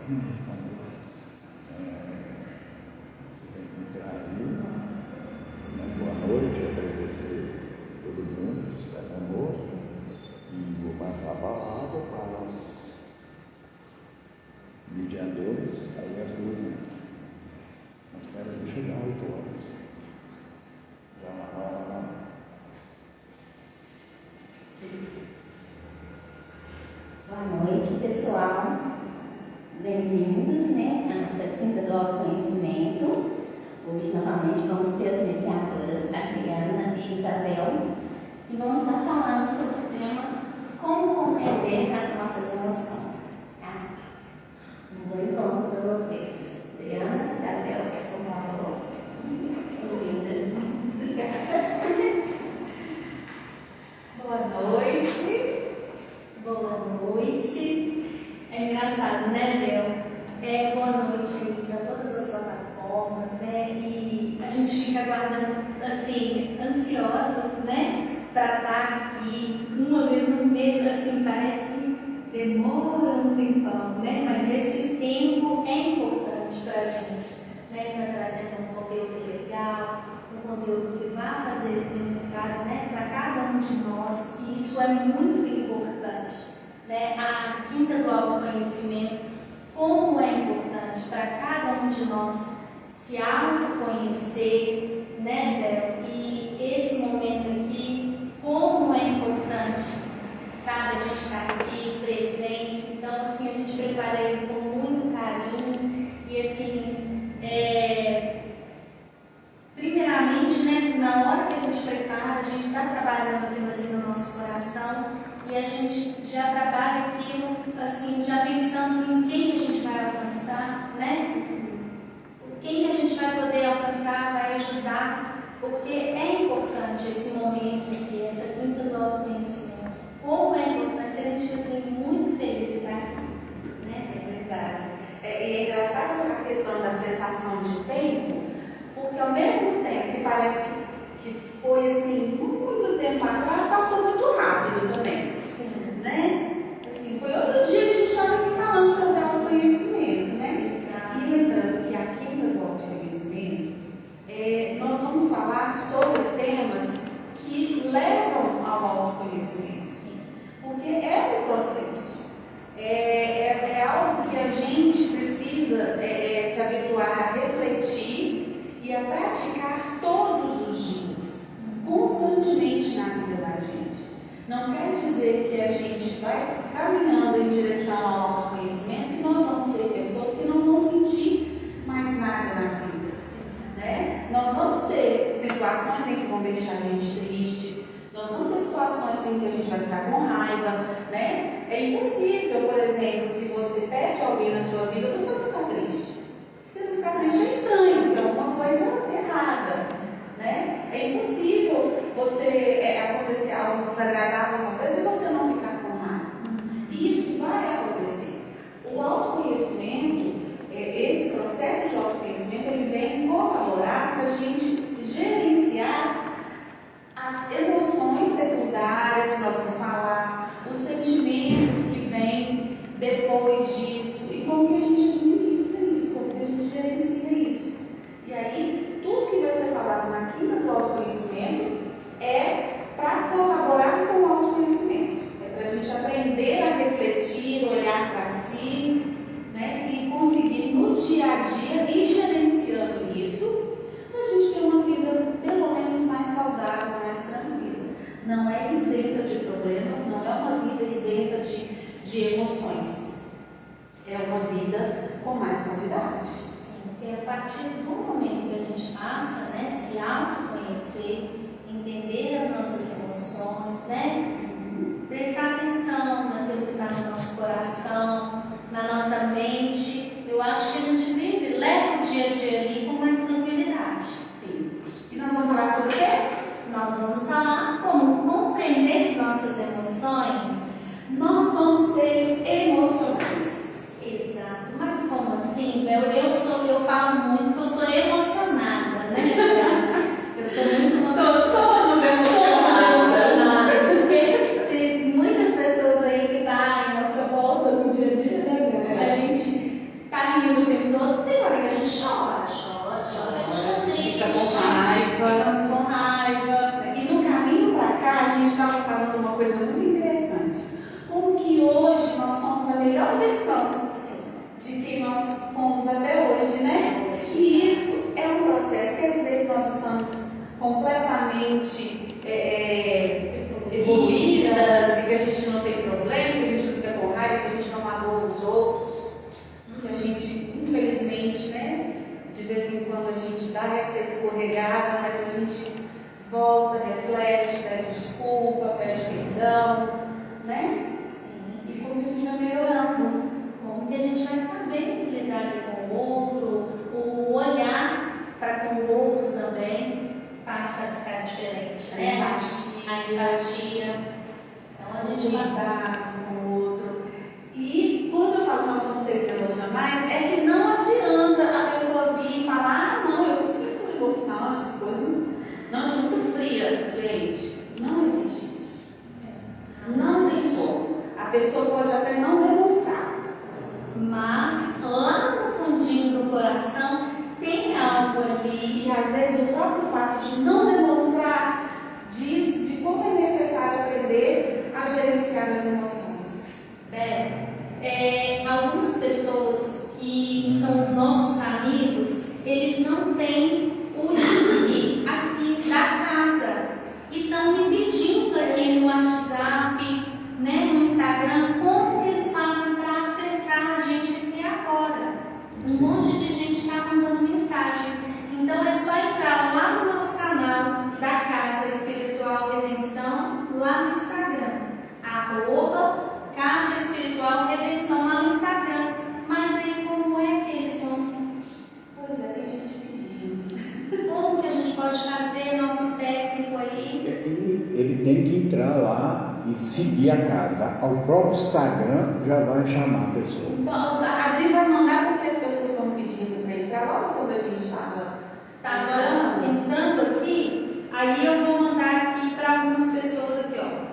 me respondeu. Você tem que entrar ali, boa noite, agradecer a todo mundo que está conosco e vou passar a palavra para os mediadores, aí as duas entram. Nós temos que chegar 8 horas. Já na hora. Boa noite, pessoal. Bem-vindos, à nossa quinta do autoconhecimento. Hoje, novamente, vamos ter as mediadoras Adriana e Isabel, e vamos estar falando sobre o tema como compreender as nossas emoções. Tá? Um bom encontro para vocês. Adriana, Isabel, por favor. Bem-vindas. Obrigada. Boa noite. Boa noite. É engraçado, né, Bel? Boa noite aí para todas as plataformas, né? E a gente fica aguardando, assim, ansiosas, né? Para estar aqui uma vez no mês, assim, parece que demora um tempão, né? Mas esse tempo é importante para a gente, né? Está trazendo um conteúdo legal, um conteúdo que vai fazer significado, né? Para cada um de nós, e isso é muito importante. Né, a quinta do autoconhecimento, como é importante para cada um de nós se autoconhecer, né, Bel? E esse momento aqui, como é importante, sabe, a gente estar aqui presente. Então, assim, a gente prepara ele com muito carinho e, assim, primeiramente, né, na hora que a gente prepara, a gente está trabalhando aquilo ali no nosso coração. E a gente já trabalha aquilo, assim, já pensando em quem que a gente vai alcançar, né? Quem que a gente vai poder alcançar, vai ajudar, porque é importante esse momento aqui, essa quinta do autoconhecimento. Como é importante, a gente fica assim, muito feliz de estar aqui, né? É verdade. E é engraçado a questão da sensação de tempo, porque ao mesmo tempo que parece que foi assim, muito tempo atrás, passou muito rápido também. Sim. Né? Assim, foi outro dia que a gente estava aqui falando sobre autoconhecimento, né? Exato. E lembrando que a quinta do autoconhecimento, nós vamos falar sobre temas que levam ao autoconhecimento. Sim. Porque é um processo. É algo que a gente precisa se habituar a refletir e a praticar todos os dias, constantemente na vida da gente. Não quer dizer que a gente vai caminhando em direção ao autoconhecimento e nós vamos ser pessoas que não vão sentir mais nada na vida. Né? Nós vamos ter situações em que vão deixar a gente triste, nós vamos ter situações em que a gente vai ficar com raiva, né? É impossível, por exemplo, se você perde alguém na sua vida, você não ficar triste. Se não ficar triste é estranho, tem alguma coisa errada, né? É impossível você acontecer algo desagradável, alguma coisa, e você não ficar com raiva. E isso vai acontecer. O autoconhecimento, esse processo de autoconhecimento, ele vem colaborar para a gente gerenciar as emoções secundárias que nós vamos falar, os sentimentos que vêm depois disso e como que a gente administra isso, como que a gente gerencia isso. E aí, tudo que vai ser falado na quinta do autoconhecimento é para colaborar com o autoconhecimento. É para a gente aprender a refletir, olhar para si, né, e conseguir no dia a dia ir gerenciando isso, para a gente ter uma vida pelo menos mais saudável, mais tranquila. Não é isenta de problemas, não é uma vida isenta de emoções. É uma vida com mais qualidade. Sim, porque a partir do momento que a gente passa, né, se autoconhecer, entender as nossas emoções, né, prestar atenção naquilo que está no nosso coração, na nossa mente, eu acho que a gente leva o dia a dia ali com mais tranquilidade. Sim. E nós vamos falar sobre o quê? Nós vamos falar como compreender nossas emoções. Nós somos seres emocionais. Exato. Mas como assim? Eu falo muito que eu sou emocionada, né? Eu sou muito Somos emocionadas. Porque se muitas pessoas aí que estão em nossa volta no dia a dia, né, a gente melhor versão de quem nós fomos até hoje, né? E isso é um processo, quer dizer que nós estamos completamente evoluídas, que a gente não tem problema, que a gente não fica com raiva, que a gente não magoa os outros, que a gente, infelizmente, né? De vez em quando a gente dá essa escorregada, mas a gente volta, reflete, pede desculpa, pede perdão, né? Sim. E como que a gente vai melhorando? Como que a gente vai saber lidar com o outro, o olhar para com o outro também passa a ficar diferente, né? A empatia. Então a gente vai Lidar com o outro. E quando eu falo que nós somos seres emocionais, é que não adianta a pessoa vir e falar: ah, não, eu não sinto emoção, essas coisas. Não, eu sou muito fria. Gente, não existe isso. Não tem como. A pessoa pode até não demonstrar. Mas lá no fundinho do coração tem algo ali. E às vezes o próprio fato de não demonstrar diz de como é necessário aprender a gerenciar as emoções. Algumas pessoas que são nossos amigos, eles não têm o link aqui da casa e estão me pedindo aqui no WhatsApp, né, no Instagram, como que eles fazem para acessar a gente aqui agora. Um monte de gente está mandando mensagem. Então é só entrar lá no nosso canal da Casa Espiritual Redenção, lá no Instagram. @Casa Espiritual Redenção lá no Instagram. Mas aí como é que eles vão? Pois é, tem gente pedindo. Como que a gente pode fazer? Nosso técnico aí. Ele tem que entrar lá e seguir a casa. O próprio Instagram já vai chamar a pessoa. Então, a Adri vai mandar porque as pessoas estão pedindo para entrar logo quando a gente estava Entrando aqui, aí eu vou mandar aqui para algumas pessoas aqui, ó.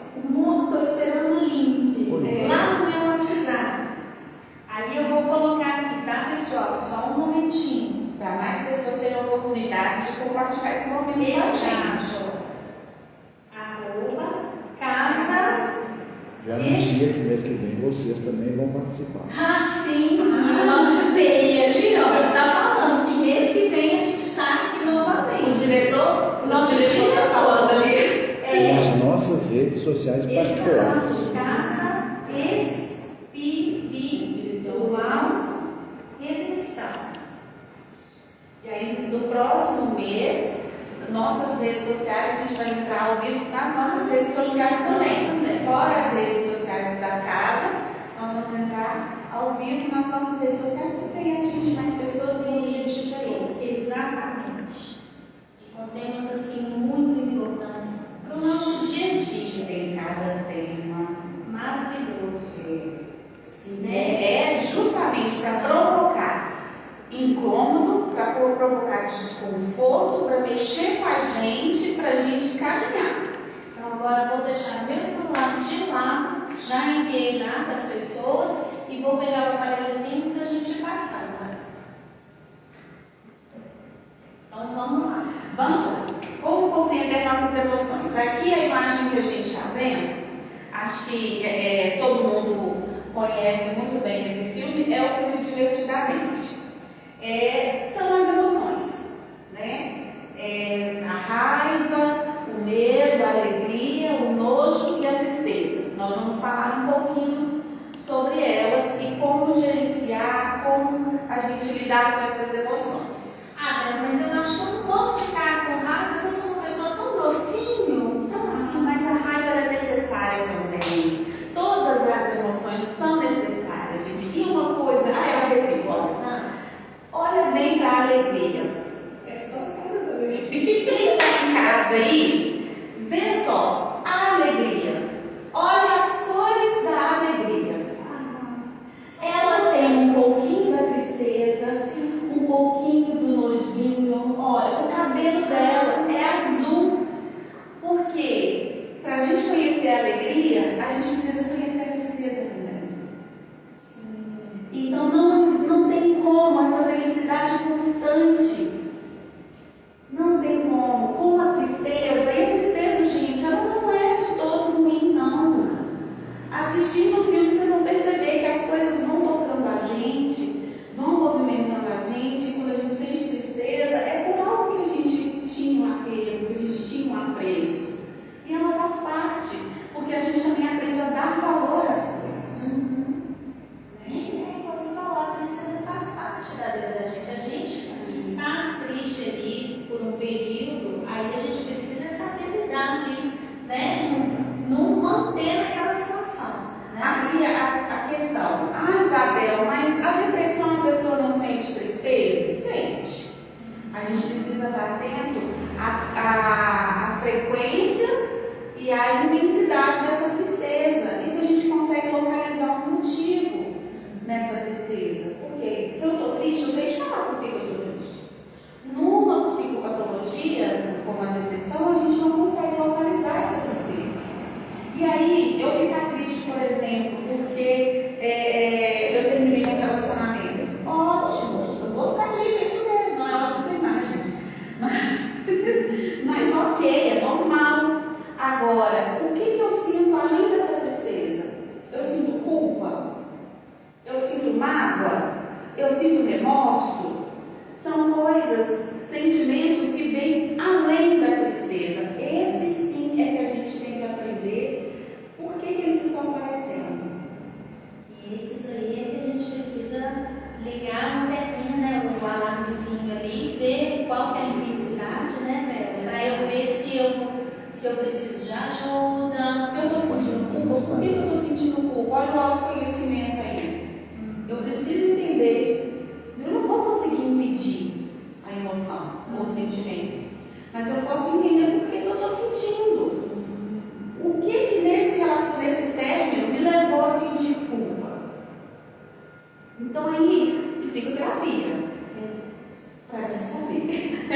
Estou esperando o link lá no meu WhatsApp. Aí eu vou colocar aqui, tá, pessoal? Só um momentinho. para mais pessoas terem a oportunidade de compartilhar esse momento com a gente. Exato. @Casa. Já anuncia que mês que vem vocês também vão participar. Ah, sim, o nosso TI ali, ó, tá falando que mês que vem a gente está aqui novamente. O diretor, nosso diretor está falando ali. Nas nossas redes sociais particulares. Exato, Casa Espiritual Redenção. E aí, no próximo mês, nossas redes sociais, a gente vai entrar ao vivo nas nossas redes sociais também. Fora as redes sociais da casa, nós vamos entrar ao vivo nas nossas redes sociais, porque aí atinge mais pessoas e ambientes diferentes. Exatamente. E com temas assim muito importantes para o nosso dia a A dia. gente tem cada tema. Maravilhoso. Sim, é justamente para provocar incômodo, para provocar desconforto, para mexer com a gente, para a gente caminhar. Então agora eu vou deixar meu celular de lado, já enviei lá para as pessoas e vou pegar o aparelhozinho para a gente passar. Então vamos lá. Vamos lá. Como compreender nossas emoções? Aqui a imagem que a gente está vendo, acho que todo mundo conhece muito bem esse filme, é o filme Divertidamente. São as emoções, né? A raiva, o medo, a alegria, o nojo e a tristeza. Nós vamos falar um pouquinho sobre elas e como gerenciar, como a gente lidar com essas emoções. Mas eu acho que eu não posso ficar com raiva, porque eu sou uma pessoa tão docinho. Então assim, Mas a raiva é necessária também. Todas as emoções são necessárias, gente. E uma coisa, eu arrepio, olha bem para a alegria. é só cara da alegria. Quem está em casa aí, vê só a alegria. Olha as cores da alegria. Ela tem um pouquinho da tristeza, um pouquinho do nojinho. Olha, o cabelo dela é azul. Por quê? Para a gente conhecer a alegria, a gente precisa conhecer a tristeza também. Então não tem como essa felicidade constante. Não tem como. Com a tristeza, e a tristeza, gente, ela não é de todo ruim, não. Assistindo o filme, vocês vão perceber que as coisas vão precisa estar atento à frequência e à intensidade dessa tristeza. E se a gente consegue localizar um motivo nessa tristeza? Porque se eu estou triste, eu sei te falar por que eu estou triste. Numa psicopatologia, como a depressão, a gente não consegue localizar essa tristeza. E aí, eu ficar triste, por exemplo, porque eu terminei um relacionamento. Ótimo, eu vou ficar triste, é isso mesmo. Não é ótimo terminar, né, gente? Mas ok, é normal. Agora, o que eu sinto além dessa tristeza? Eu sinto culpa? Eu sinto mágoa? Eu sinto remorso? São coisas, sentimentos que vêm além da tristeza. Esse sim é que a gente tem que aprender por que eles estão aparecendo. E esses aí é que a gente precisa ligar no tequinho, né? O alarmezinho ali, ver qual que é a intensidade, né, Bela? Para eu ver se eu preciso de ajuda. Se eu estou sentindo culpa, por que eu estou sentindo culpa? Olha o autoconhecimento aí. Eu preciso entender. Eu não vou conseguir impedir a emoção ou o sentimento, mas eu posso entender por que eu estou sentindo. O que nesse término me levou a sentir culpa? Então aí, psicoterapia. Para descobrir.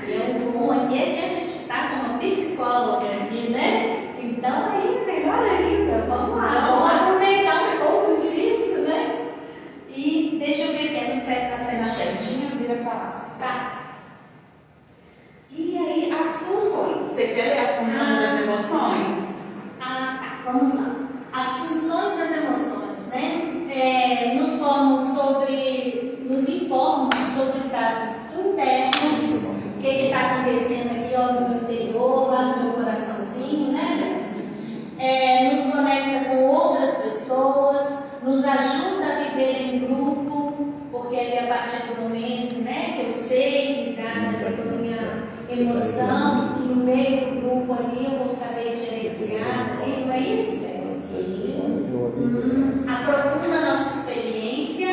E o bom aqui é que a gente está com uma psicóloga aqui, né? Então aí, melhor ainda. Vamos lá, vamos aproveitar um pouco disso, né? E deixa eu ver que é no 7 Na setinha, vira para lá. Tá. E aí, as funções. Você quer ler as funções das emoções? Tá. Vamos lá. As funções das emoções, né? Nos informam sobre estados internos, o que está acontecendo aqui, ó, no meu interior, lá no meu coraçãozinho, né? Nos conecta com outras pessoas, nos ajuda a viver em grupo, porque ali a partir do momento, né, que eu sei lidar com a minha emoção, e no meio do grupo ali eu vou saber gerenciar, não é isso, Bela? Aprofunda a nossa experiência,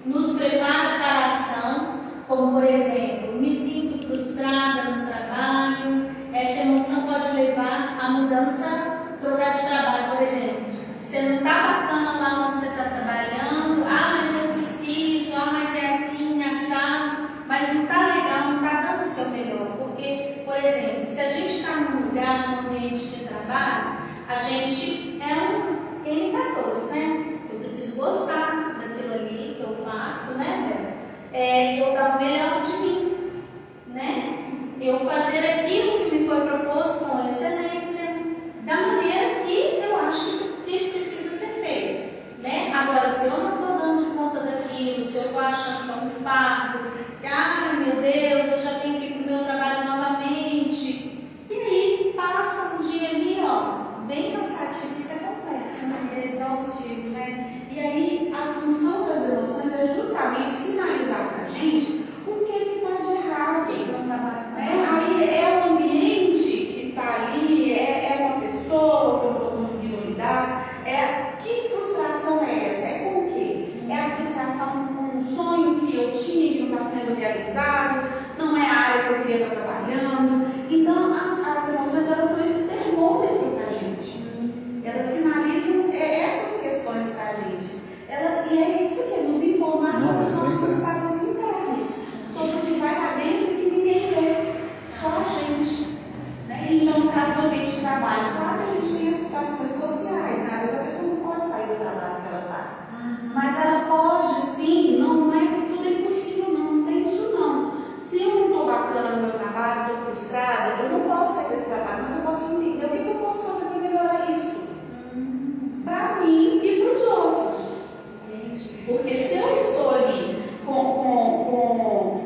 nos prepara para a ação, como por exemplo, me sinto frustrada no trabalho, essa emoção pode levar à mudança, trocar de trabalho, por exemplo, você não está bacana lá onde você está trabalhando, mas eu preciso, mas é assim, assado, mas não está legal, não está dando o seu melhor, porque, por exemplo, se a gente está num lugar, num ambiente de trabalho, a gente tem fatores, né? Eu preciso gostar daquilo ali que eu faço, né, Bela? Eu dar o melhor de mim, né? Eu fazer aquilo que me foi proposto com excelência, da maneira que eu acho que precisa ser feito, né? Agora, se eu não estou dando conta daquilo, se eu estou achando que é um fardo, meu Deus, eu já tenho que ir para o meu trabalho novamente, e aí passa um dia ali, bem cansativo, isso é complexo, né? É exaustivo, né? E aí, a função das emoções é justamente sinalizar para a gente o que está de errado. Quem não trabalha com Aí é o ambiente que está ali, é uma pessoa que eu estou conseguindo lidar. Que frustração é essa? É com o quê? É a frustração com um sonho que eu tinha que não está sendo realizado, não é a área que eu queria estar trabalhando. Então, as emoções, elas são esse termômetro para a gente. Elas sinalizam essas questões para a gente. E é isso que é nos informar sobre os nossos estados internos, sobre o que vai lá dentro e que ninguém vê, só a gente. Né? Então, no caso do ambiente de trabalho, claro que a gente tem as situações sociais, né? Às vezes a pessoa não pode sair do trabalho que ela está. Mas ela pode sim, não é que tudo é impossível, não tem isso não. Se eu não estou bacana no meu trabalho, estou frustrada, eu não posso sair desse trabalho, mas eu posso entender o que eu posso fazer para melhorar isso. Para mim e para os outros. Porque se eu estou ali com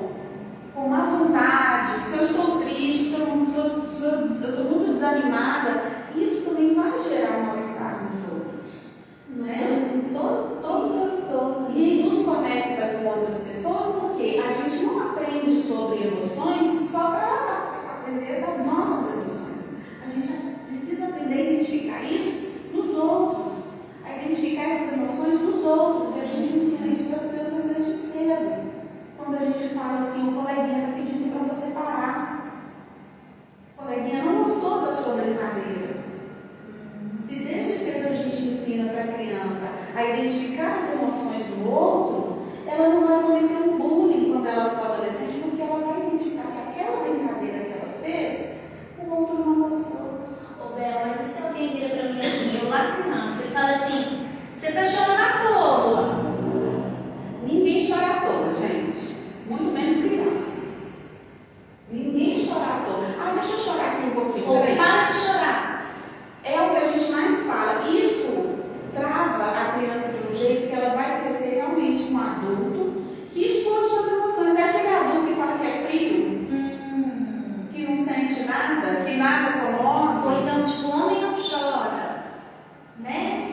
má vontade, se eu estou triste, se eu estou muito desanimada, isso também vai gerar um mal-estar nos outros. todo o seu entorno. E nos conecta com outras pessoas porque a gente não aprende sobre emoções só para aprender das nossas emoções. A gente precisa aprender a identificar isso nos outros, a identificar essas emoções nos outros. E a gente ensina isso para as crianças desde cedo. Quando a gente fala assim, o coleguinha está pedindo gostou da sua brincadeira. Se desde cedo a gente ensina para a criança a identificar as emoções do outro, ela não vai cometer um bullying quando ela for adolescente, porque ela vai identificar que aquela brincadeira que ela fez, o outro não gostou. Ô Bel, mas e se alguém vira pra mim assim, eu lá criança, e fala assim, você tá chorando à toa? Ninguém chora à toa, gente. Muito menos criança. Ninguém chora à toa. Ah, deixa eu chorar aqui um pouquinho. Ou Peraí. para de chorar. É o que a gente mais fala. Isso trava a criança de um jeito que ela vai crescer realmente um adulto que expõe suas emoções. É aquele adulto que fala que é frio, que não sente nada, que nada comove. Ou então, tipo, homem não chora, né?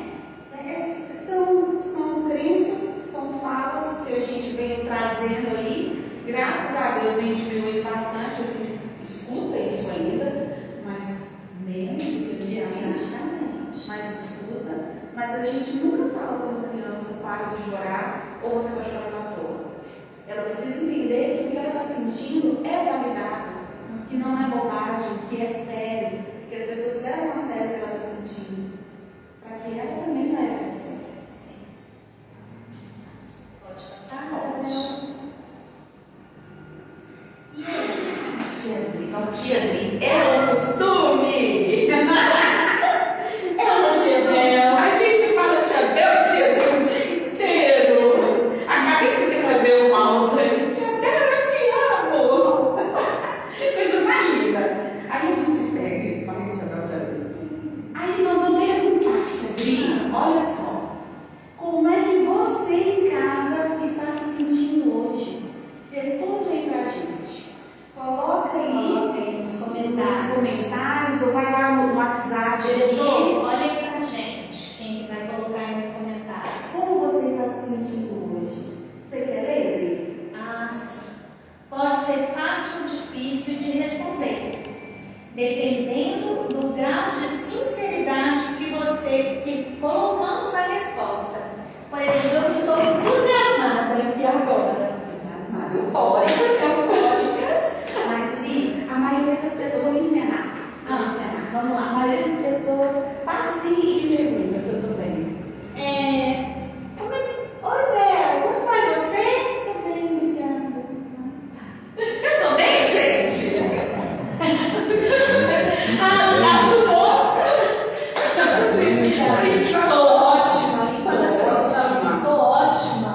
São crenças, são falas que a gente vem trazendo aí. Graças a Deus vem diminuindo bastante, a gente escuta isso ainda, mas menos do que Exatamente. mas escuta. Mas a gente nunca fala quando a criança para de chorar ou você está chorando à toa. Ela precisa entender que o que ela está sentindo é validado, que não é bobagem, que é sério, que as pessoas levam a sério o que ela está sentindo, para que ela também leve a sério. Sim. Pode passar? Pode. E aí? Tia Adri, é o costume! Tia Bel. A gente fala tia Bel e tia Adri o dia inteiro. Acabei de receber um áudio aí. Tia Bel, eu te amo! Coisa mais linda. Aí a gente pega e fala tia Bel, tia Adri. Aí nós vamos perguntar, tia Adri, olha só. Como é que você em casa está se sentindo hoje? Responde aí pra gente. Coloca aí nos comentários ou vai lá no WhatsApp Diretor, olha aí pra gente, quem vai colocar aí nos comentários. Como você está se sentindo hoje? Você quer ler, Adri? Ah, sim. Pode ser fácil ou difícil de responder, dependendo do grau de sinceridade que colocamos na resposta. Por exemplo, eu estou entusiasmada aqui agora. Entusiasmada, eufóricas. Mas, Adri, a maioria das pessoas, vou me ensinar. Vamos A lá. maioria das pessoas passa assim e me pergunta se eu estou bem. Oi, Bel, como vai você? Estou bem, obrigada. Eu estou bem, gente? Laço mosca. Estou ótima. Quando as pessoas falam assim, estou ótima.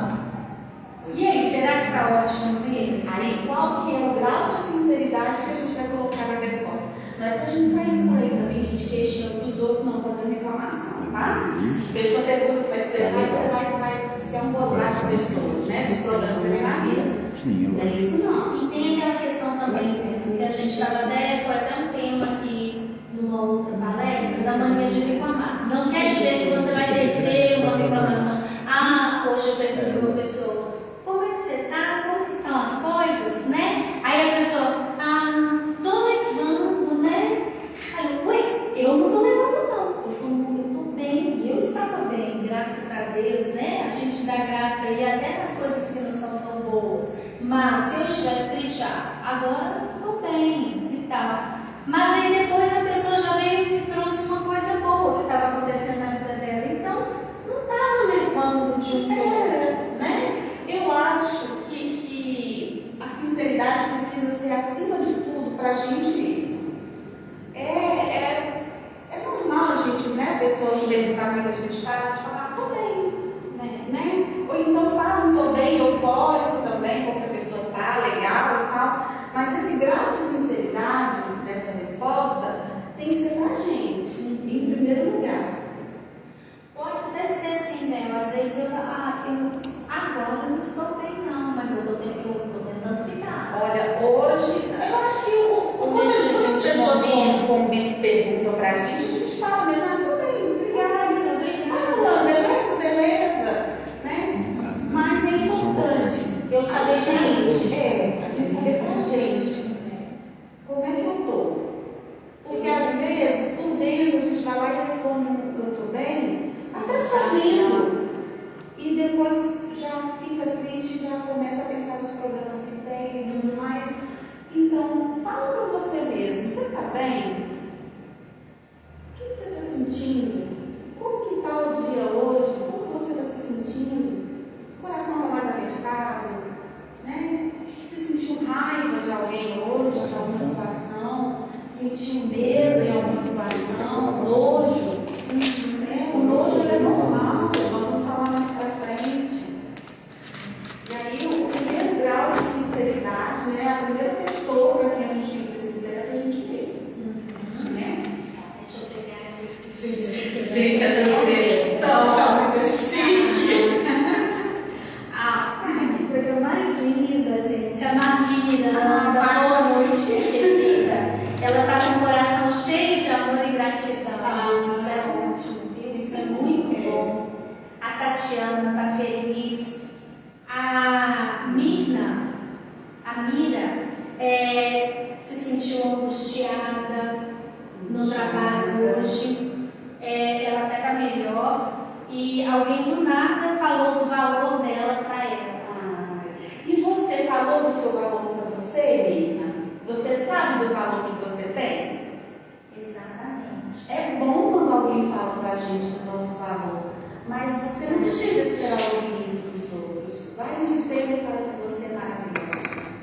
E aí, será que está ótima mesmo? Aí, qual que é o grau de sinceridade que a gente vai colocar na resposta? Não é pra gente sair por aí também, gente queixando dos outros, não fazendo reclamação, tá? A pessoa pergunta como é que você vai descambosar a pessoa, né? Dos problemas que você tem na vida. Sim, Não é isso não. E tem aquela questão também, que a gente estava até, foi até um tema aqui numa outra palestra, da mania de reclamar. Não quer dizer que você vai descer uma reclamação. Ah, hoje eu perguntei para uma pessoa, como é que você está? Como que estão as coisas, né? Aí a pessoa, tô levando, né? Aí eu não tô levando não, eu tô bem, eu estava bem, graças a Deus, né? A gente dá graça aí até nas coisas que não são tão boas. Mas se eu estivesse triste, agora estou bem e tal. Mas aí depois a pessoa já veio e me trouxe uma coisa boa que estava acontecendo na vida dela. Então, não estava levando de um todo, né? Eu acho que a sinceridade precisa ser acima de tudo pra gente mesmo. É normal a gente, né? A pessoa perguntar como é que a gente está, a gente fala, tô bem. Né? Ou então fala, não estou bem, eufórico também, porque a pessoa está legal e tal. Mas esse grau de sinceridade dessa resposta tem que ser pra gente, em primeiro lugar. Pode até ser assim, né? Às vezes eu agora não estou bem não, mas eu estou tentando ficar. Olha, hoje, eu acho que quando as pessoas perguntam pra gente, a gente fala mesmo, tudo bem, obrigada. Fulano, beleza, né? Mas é importante Eu saber a gente saber pra gente como é que eu tô. Porque às vezes, por dentro, a gente vai lá e responde eu tô bem, até sorrindo. E depois já fica triste, já começa a pensar nos problemas que tem e tudo mais. Então, fala pra você mesmo, você tá bem? Gente, essa direção tá muito chique. Ah, que coisa mais linda, gente. A Marília, boa noite, querida. Ela tá com o coração cheio de amor e gratidão. Isso é ótimo, viu? Isso é muito bom. A Tatiana tá feliz. A Mira, se sentiu angustiada no trabalho hoje. Ela até está melhor e alguém do nada falou do valor dela para ela. E você falou do seu valor para você, Mirna? Você sabe do valor que você tem? Exatamente. É bom quando alguém fala para a gente do nosso valor, mas você não precisa esperar ouvir isso dos outros. Vai no espelho e fala se você é maravilhosa.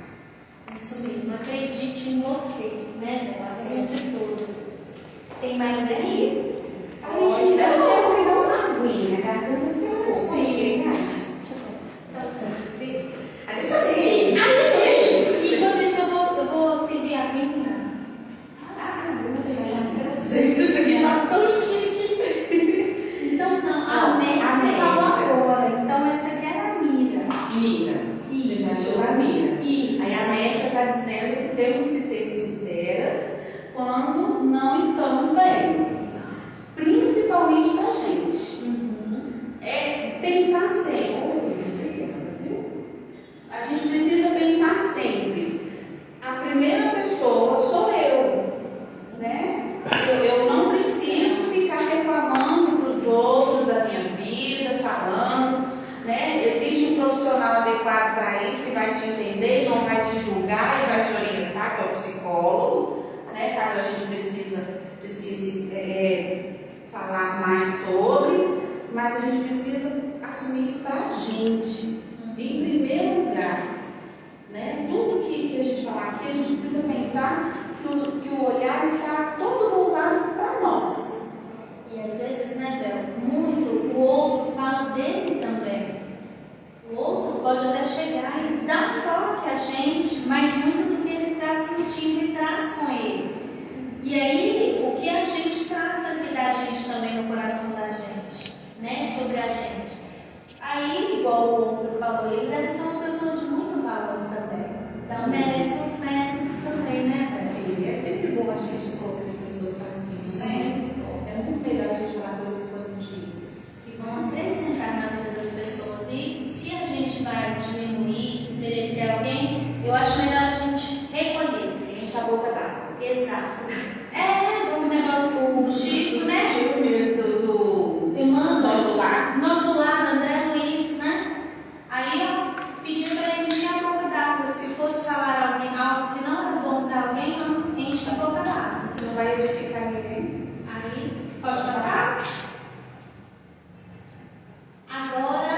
Isso mesmo, acredite em você, né, Bela? Acima de tudo. Tem mais aí? Eu quero pegar uma aguinha, a garganta seu Gente. Então, você deixa eu ver. enquanto isso, eu vou servir a vinha. Gente, isso aqui tá tão chique. Então, não, a Mega você falou agora. Então, essa aqui era a Mira. Mira. Isso. Você já viu a Mira? Isso. Aí a Mércia está dizendo que temos que ser sinceras quando não estamos bem. Principalmente pra gente. É pensar sempre. A gente precisa pensar sempre. A primeira pessoa sou eu, né? Eu não preciso ficar reclamando para os outros da minha vida, falando, né? Existe um profissional adequado para isso que vai te entender, não vai te julgar e vai te orientar, que é o psicólogo, né? Caso a gente precise falar mais sobre, mas a gente precisa assumir isso para a gente, em primeiro lugar, né? Tudo que a gente falar aqui, a gente precisa pensar que o olhar está todo voltado para nós. E às vezes, né, Bel, muito o outro fala dele também. O outro pode até chegar e dar um toque a gente, mas muito do que ele está sentindo e traz com ele. E aí, o que a gente traz aqui da gente também no coração da gente, né, sobre a gente. Aí, igual o outro falou, ele deve ser uma pessoa de muito valor também. Então, merece uns méritos também, né, Bel? Sim, é sempre bom a gente colocar as pessoas para cima, né? É muito melhor a gente falar coisas positivas. Que vão acrescentar na vida das pessoas. E se a gente vai diminuir, desmerecer alguém, eu acho melhor a gente recolher. Enche a boca d'água. Exato. Um negócio do Chico, né? Do nosso lar. Nosso lado, André Luiz, né? Aí eu pedi para ele encher a boca d'água. Se fosse falar algo que não era bom para alguém, não enche a boca d'água. Você não vai edificar ninguém. Aí, pode passar? Agora,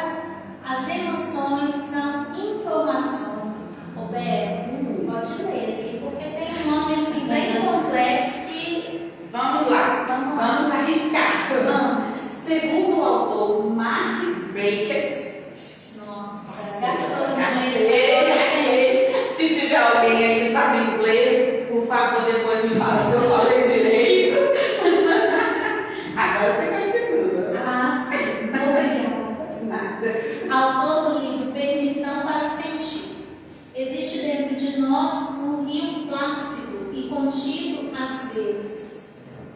as emoções são informações. Roberto, pode ler aqui, porque tem um nome assim bem complexo que... Vamos lá. Vamos arriscar. Vamos. Segundo o autor Mark Brackett, Nossa, gastou se tiver alguém aí que sabe inglês, por favor, depois me fala se eu falei direito. Agora você conhece tudo. Ah, sim. Obrigada. Nada. Autor do livro Permissão para Sentir. Existe dentro de nós um rio plácido e contido às vezes.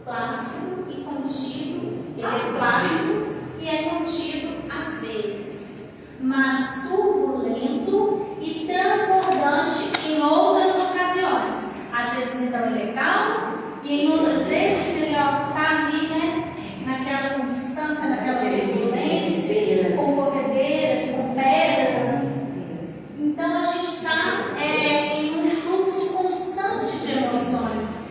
Plácido e contido, ele é plácido e é contido às vezes, mas turbulento e transbordante em outras ocasiões. Às vezes então ele é calmo e em outras vezes ele está ali, né, naquela constância, naquela turbulência, com corredeiras, com pedras. Então a gente está em um fluxo constante de emoções.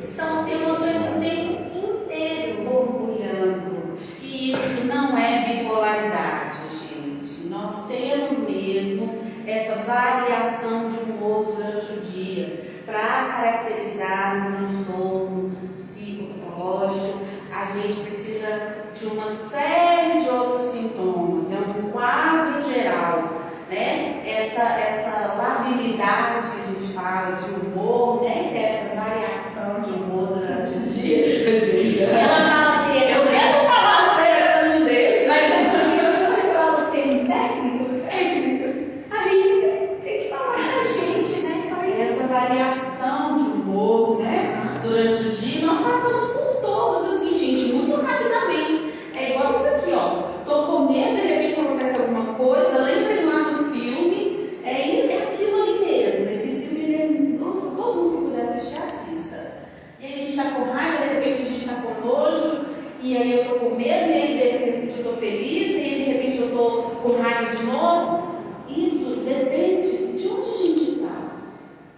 São emoções o tempo inteiro. Borbulhando. E isso não é bipolaridade, gente. Nós temos mesmo essa variação de humor durante o dia para caracterizar um transtorno E nós passamos por todos, assim, gente, muito rapidamente. É igual isso aqui, ó. Tô com medo, de repente acontece alguma coisa, lembrem lá do filme, é aquilo ali mesmo. Esse filme, ele é, nossa, todo mundo que puder assistir, assista. E aí a gente tá com raiva, de repente a gente tá com nojo, e aí eu tô com medo, e aí de repente eu tô feliz, e aí de repente eu tô com raiva de novo. Isso depende de onde a gente está.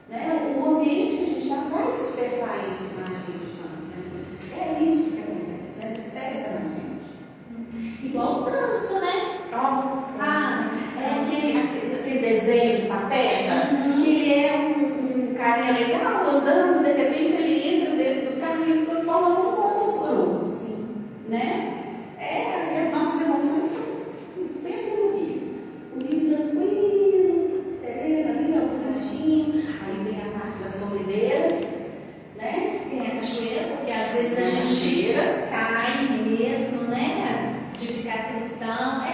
Né? O ambiente que a gente está vai despertar isso na gente. Né? É isso que acontece, né? Desperta na gente. Igual o trânsito, né? Aquele desenho de Pateta, que ele é um carinha legal andando, de repente ele entra dentro do carro e ele transforma num monstro. Sim. Né? E as nossas emoções são. Pensa no rio. O rio tranquilo, sereno ali, ó, bonitinho. Aí vem a parte das corredeiras, né? Tem a cachoeira, porque às vezes a gente cai mesmo, né? De ficar cristão. É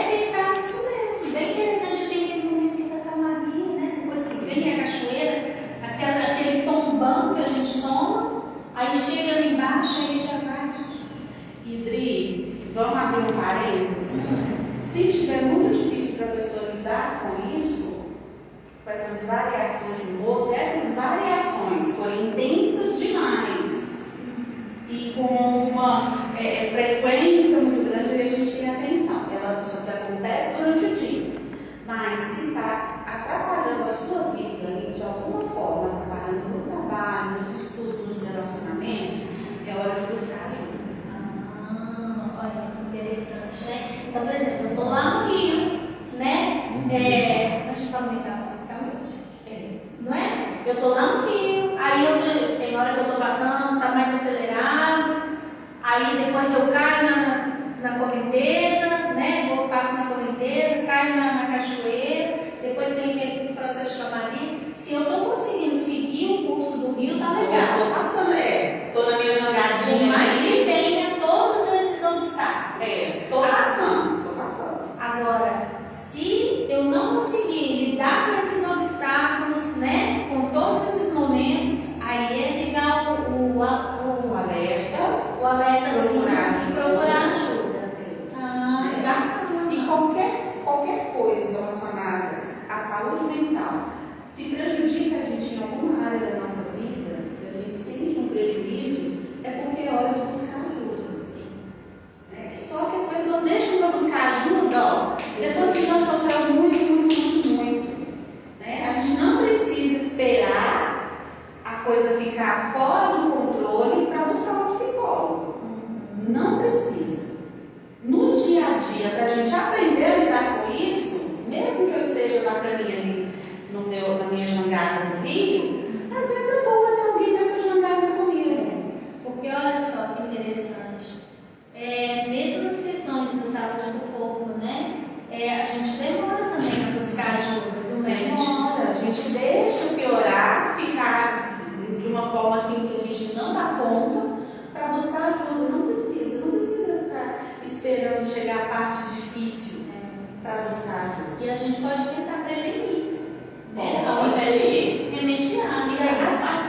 pensar nisso mesmo. Bem interessante, tem aquele momento da calmaria, né? Depois que vem a cachoeira, aquele tombão que a gente toma, aí chega ali embaixo, aí já vai. Idri, vamos abrir um parênteses? Se tiver muito difícil para a pessoa lidar com isso, com essas variações de humor, se essas variações forem intensas demais e com uma frequência muito grande, aí a gente tem atenção. Isso acontece durante o dia. Mas se está atrapalhando a sua vida e de alguma forma atrapalhando no trabalho, nos estudos, nos relacionamentos, é hora de buscar ajuda. Olha que interessante, né? Então, por exemplo, eu estou lá no Rio, né? A gente fala metaforicamente, não é? Eu estou lá no Rio, aí tem hora que eu estou passando, está mais acelerado, aí depois eu caio na correnteza, né? Passo na correnteza, caio na cachoeira, depois tem aquele processo de calmaria. Se eu estou conseguindo seguir o curso do rio, tá legal. Eu estou passando, estou na minha jangadinha. Mas que tenha todos esses obstáculos. Estou passando. Agora, se eu não conseguir lidar com esses obstáculos, né, com todos esses momentos, aí é ligar o alertazinho, procurar ajuda. E qualquer coisa relacionada à saúde mental, se prejudica a gente em alguma área da nossa vida, se a gente sente um prejuízo, é porque é hora de buscar ajuda. Sim. Só que as pessoas deixam para buscar ajuda, ó, depois que já sofreu muito. Né? A gente não precisa esperar a coisa ficar fora do controle para buscar um psicólogo. Não precisa. No dia a dia, para a gente aprender a lidar com isso, mesmo que eu esteja bacaninha ali na minha jangada no Rio, às vezes é bom ter alguém nessa jangada comigo. Porque olha só que interessante. Mesmo nas questões da saúde do corpo, né? A gente demora também a buscar ajuda do médico. Demora, a gente deixa piorar, ficar de uma forma assim que a gente não dá conta para buscar ajuda. Não precisa ficar esperando chegar a parte difícil para buscar ajuda. E a gente pode tentar prevenir, né? Ao invés de remediar. E a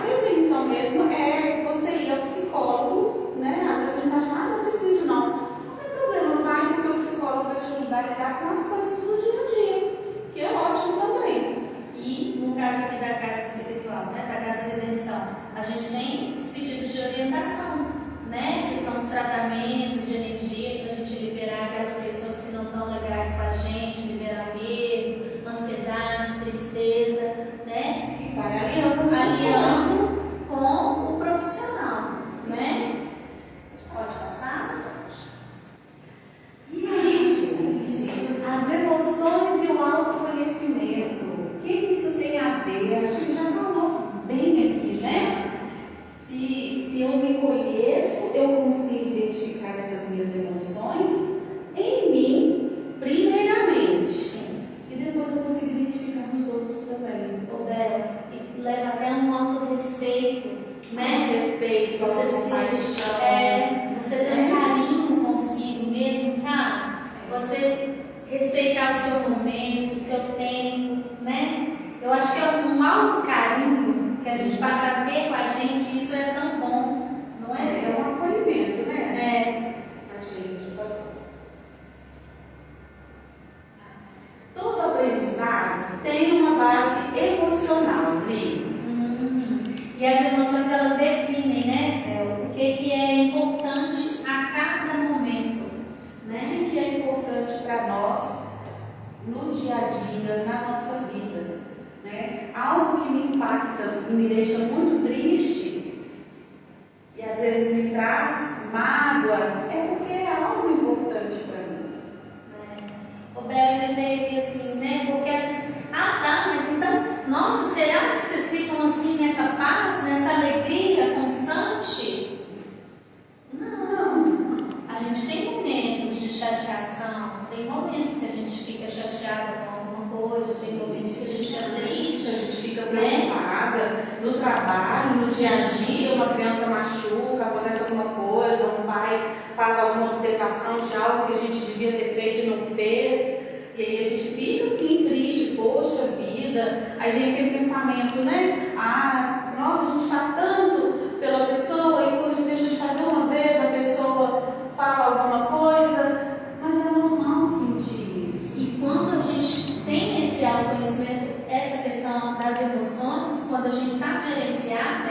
prevenção mesmo é você ir ao psicólogo, né? Às vezes a gente acha, não preciso não. Não tem problema, vai porque o psicólogo vai te ajudar a lidar com as coisas do dia a dia, que é ótimo também. E no caso aqui da casa espiritual, né? Da casa de redenção, a gente tem os pedidos de orientação, né? Que são os tratamentos de energia para a gente liberar aquelas questões que não estão legais com a gente, liberar medo, ansiedade, tristeza, né? E vai aliando com o profissional, né? Pode passar? E aí, gente, as emoções e o autoconhecimento, o que isso tem a ver? Acho que a gente já falou bem aqui, né? Se eu me conheço, eu consigo identificar essas minhas emoções em mim, primeiramente. E depois eu consigo identificar nos outros também. E leva até um autorrespeito, né? Respeito, você tem um carinho consigo mesmo, sabe? Você respeitar o seu momento, o seu tempo, né? Eu acho que é um alto carinho que a gente passa a ter com a gente, isso é tão bom, para nós no dia a dia, na nossa vida, né? Algo que me impacta e me deixa muito triste e às vezes me traz mágoa, é porque é algo importante para mim. O Bel me veio assim, né? Porque às vezes, mas então, nossa, será que vocês ficam assim nessa paz, nessa alegria constante? Não. A gente tem momentos de chateação, tem momentos que a gente fica chateada com alguma coisa, tem momentos que a gente fica triste, A gente fica preocupada no trabalho, no dia a dia, uma criança machuca, acontece alguma coisa, um pai faz alguma observação de algo que a gente devia ter feito e não fez, e aí a gente fica assim triste, poxa vida, aí vem aquele pensamento, né? Nossa, a gente faz tanto pela pessoa e quando a gente deixa de fazer uma vez, a pessoa fala alguma coisa, mas é normal sentir isso. E quando a gente tem esse autoconhecimento, essa questão das emoções, quando a gente sabe gerenciar,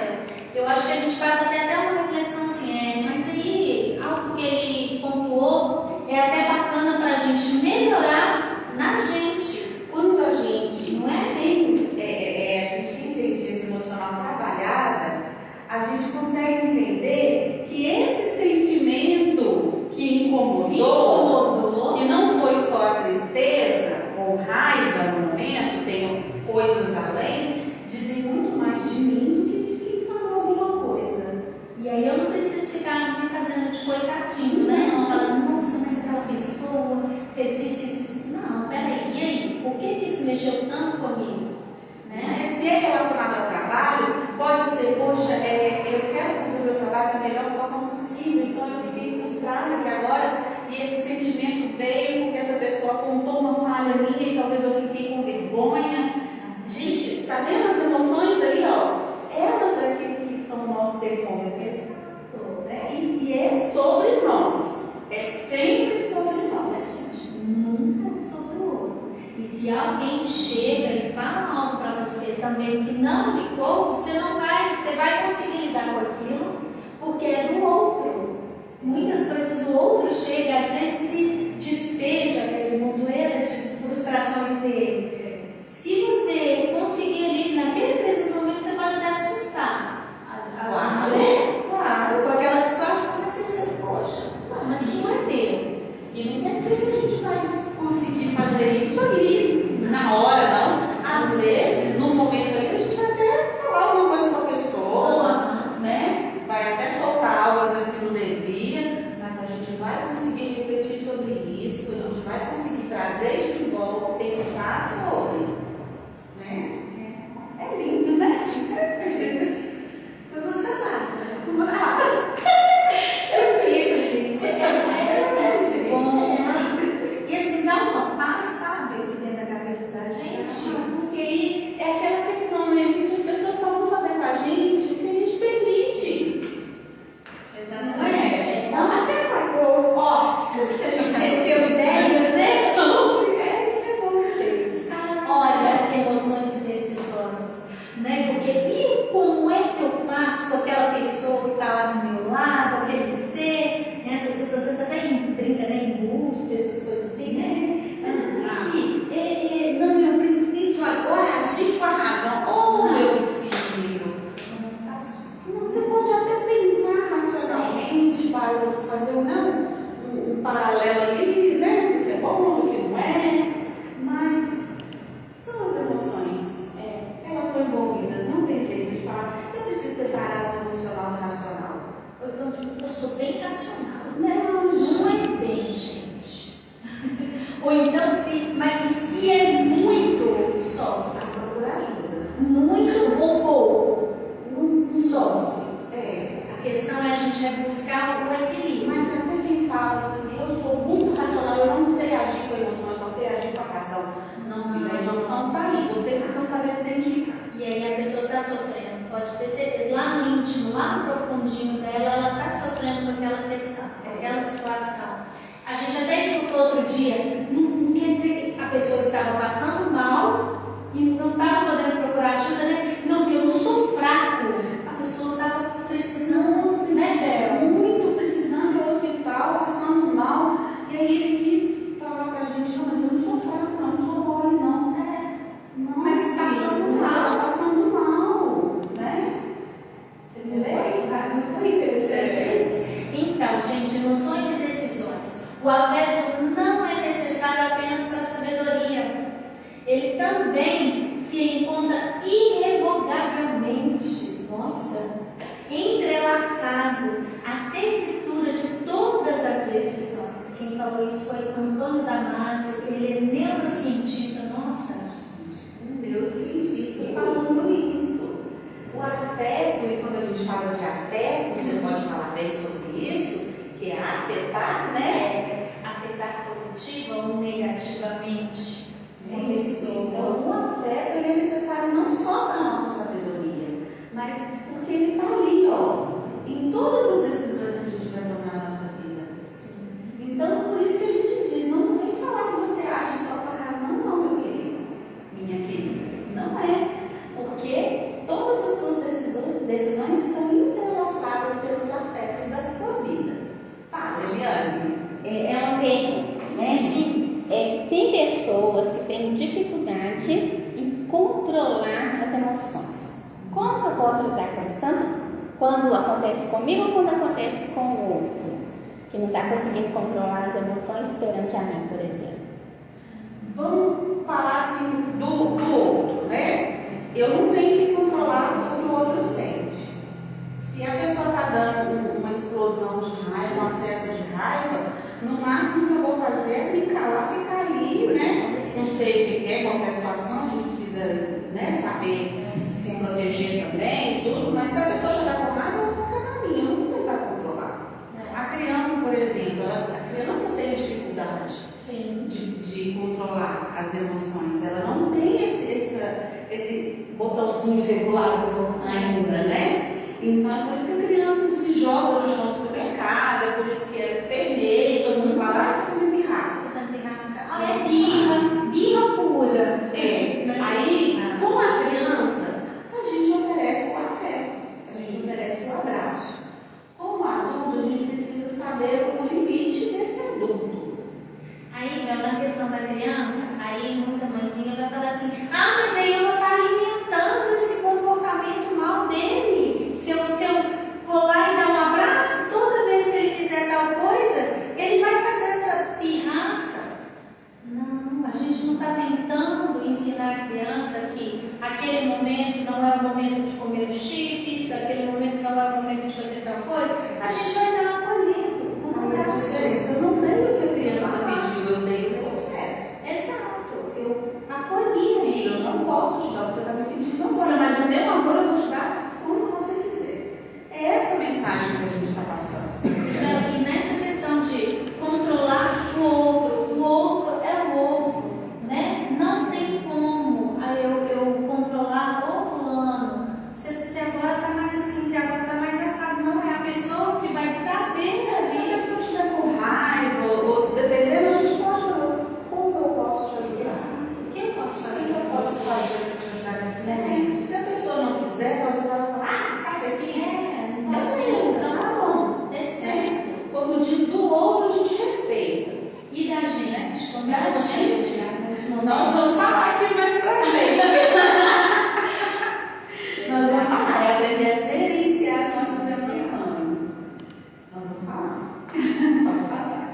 eu acho que a gente passa até uma reflexão assim, mas aí algo que ele pontuou é até bacana para a gente melhorar na gente. Quando a gente Não é? a gente tem inteligência emocional trabalhada, a gente consegue entender que esse sentimento que incomodou, que não foi só a tristeza ou raiva no momento, tem coisas além, dizem muito mais de mim do que de quem falou alguma coisa. E aí eu não preciso ficar me fazendo de coitadinho, né? Não falando, nossa, mas aquela pessoa fez isso. Não, peraí, e aí? Por que isso mexeu tanto comigo? Né? Se é relacionado ao trabalho, pode ser, poxa, eu quero fazer o meu trabalho da melhor forma possível, então eu fiquei frustrada que agora, e esse sentimento veio porque essa pessoa apontou uma falha minha e talvez eu fiquei com vergonha. Gente, tá vendo as emoções ali, ó? Elas aqui que são nossos termômetros, né? E é sobre nós, é sempre sobre nós. Nunca sobre o outro. E se alguém chega e fala algo para você também que não lhe coube, você vai conseguir lidar com aquilo, porque é do outro. Muitas vezes o outro chega, às vezes se despeja aquele montoeiro de frustrações dele. Se você conseguir ali, naquele mesmo momento, você pode até assustar. Claro. Com aquela situação, mas você poxa, não, mas não é meu. E não quer dizer que a gente vai conseguir fazer isso ali na hora, não. Às vezes, no momento ali, a gente vai até falar alguma coisa com a pessoa, né? Vai até soltar algo às vezes que não devia, mas a gente vai conseguir refletir sobre isso, a gente vai conseguir trazer isso de volta, pensar sobre, né? É lindo, né? Tô emocionada. Eu fico, gente. E assim, dá uma paz, sabe, aqui dentro da cabeça da gente. Porque aí é aquela questão, né? As pessoas só vão fazer com a gente o que a gente permite. Exatamente. Não até pagou. Ótimo. A gente teceu ideias, né? Isso é bom, gente. Olha, emoções e decisões. Né? Porque, e como é que eu faço com aquela pessoa que está lá do meu lado, aquele ser, né? As pessoas às vezes até brincam, né? Embuste, essas coisas assim, né? Não, eu preciso agora agir com a razão. Meu filho. Não faço. Você pode até pensar racionalmente para fazer um paralelo ali, né? Do que é bom, do que não é. Mas são as emoções. Elas estão envolvidas. Não tem jeito de falar. Eu preciso separar o emocional do racional. Eu sou bem racional. Não é bem, gente. Ou então, se é muito, sofre. Vai procurar ajuda. Muito ou pouco, sofre. A A questão é a gente buscar o equilíbrio. Mas até quem fala assim, eu sou muito racional, eu não sei agir com a emoção, eu só sei agir com a razão. Não, filho, a emoção está aí, você não está sabendo identificar. E aí a pessoa está sofrendo, pode ter certeza, lá no íntimo, lá no profundinho dela, ela está sofrendo com aquela questão, com aquela situação. A gente até escutou outro dia, não quer dizer que a pessoa estava passando mal e não estava podendo procurar ajuda, né? Não, porque eu não sou fraco. A pessoa estava precisando, né, Bel? Muito precisando ir ao hospital, passando mal, e aí ele quis falar pra emoções e decisões. O afeto não é necessário apenas para a sabedoria. Ele também se encontra irrevogavelmente, entrelaçado à tessitura de todas as decisões. Quem falou isso foi Antônio Damasio, ele é neurocientista. Nossa, gente. Um neurocientista falando isso. O afeto, e quando a gente fala de afeto, você pode falar bem sobre isso, que é afetar, né? Afetar positiva ou negativamente uma Isso. pessoa. Então, o afeto ele é necessário não só para a nossa sabedoria, mas porque ele está ali, em todas as decisões que a gente vai tomar na nossa vida. Sim. Então, por isso que a gente diz, não vem falar que você age só com a razão, não, meu querido, minha querida. Não é. Porque todas as suas decisões estão entrelaçadas pelos afetos da sua vida. Fala, Eliane. É um apego, né? Sim. Tem pessoas que têm dificuldade em controlar as emoções. Como que eu posso lidar com isso? Tanto quando acontece comigo, quando acontece com o outro, que não está conseguindo controlar as emoções perante a mim, por exemplo. Vamos falar assim do outro, né? Eu não tenho que controlar o que o outro sente. Se a pessoa está dando uma explosão de raiva, um acesso de raiva, no máximo que eu vou fazer é me calar, ficar ali, né? Não sei o que é, qualquer situação, a gente precisa, né, saber se proteger também, tudo, mas se a pessoa chegar com raiva, eu vou ficar na minha, eu não vou tentar controlar. A criança, por exemplo, a criança tem dificuldade Sim. de controlar as emoções, ela não tem esse botãozinho regulador ainda, né? Então é por isso que a criança se joga no chão do supermercado, é por isso que ela esperneia, todo mundo fala, tá fazendo pirraça. É birra pura. Aí, com a criança, a gente oferece o afeto, a gente oferece o abraço. Como adulto, a gente precisa saber o limite desse adulto. Aí, na questão da criança, aí muita mãezinha vai falar assim, mas aí eu vou estar alimentando esse comportamento mal dele. Se eu vou lá e dar um abraço, toda vez que ele quiser tal coisa, ele vai fazer essa pirraça. Não, a gente não está tentando ensinar a criança que aquele momento não é o momento de comer os chips, aquele momento não é o momento de fazer tal coisa. A gente vai dar acolhendo, um abraço. Eu não tenho o que a criança pediu, eu tenho o meu afeto. Exato, eu acolhi. Filho, eu não posso te dar, você está me pedindo agora, mas o meu amor eu vou te dar quando você quiser. É essa mensagem que a gente está passando. E nessa questão de controlar o outro é o outro, né? Não tem como eu controlar o fulano. Se agora está mais assim, se agora está mais assado, não é a pessoa que vai saber. Se a pessoa estiver com raiva, ou dependendo, a gente pode falar, como eu posso te ajudar? O que eu posso O fazer? que eu posso fazer para te ajudar nesse momento? Se a pessoa não quiser, talvez ela fale, sai daqui. Beleza, tá bom, respeito. Como diz, do outro a gente respeita. E da gente? Como Da é que gente, nós vamos falar aqui mais pra frente. Nós vamos falar, é aprender a gerenciar as nossas emoções. Nós vamos falar. Pode passar.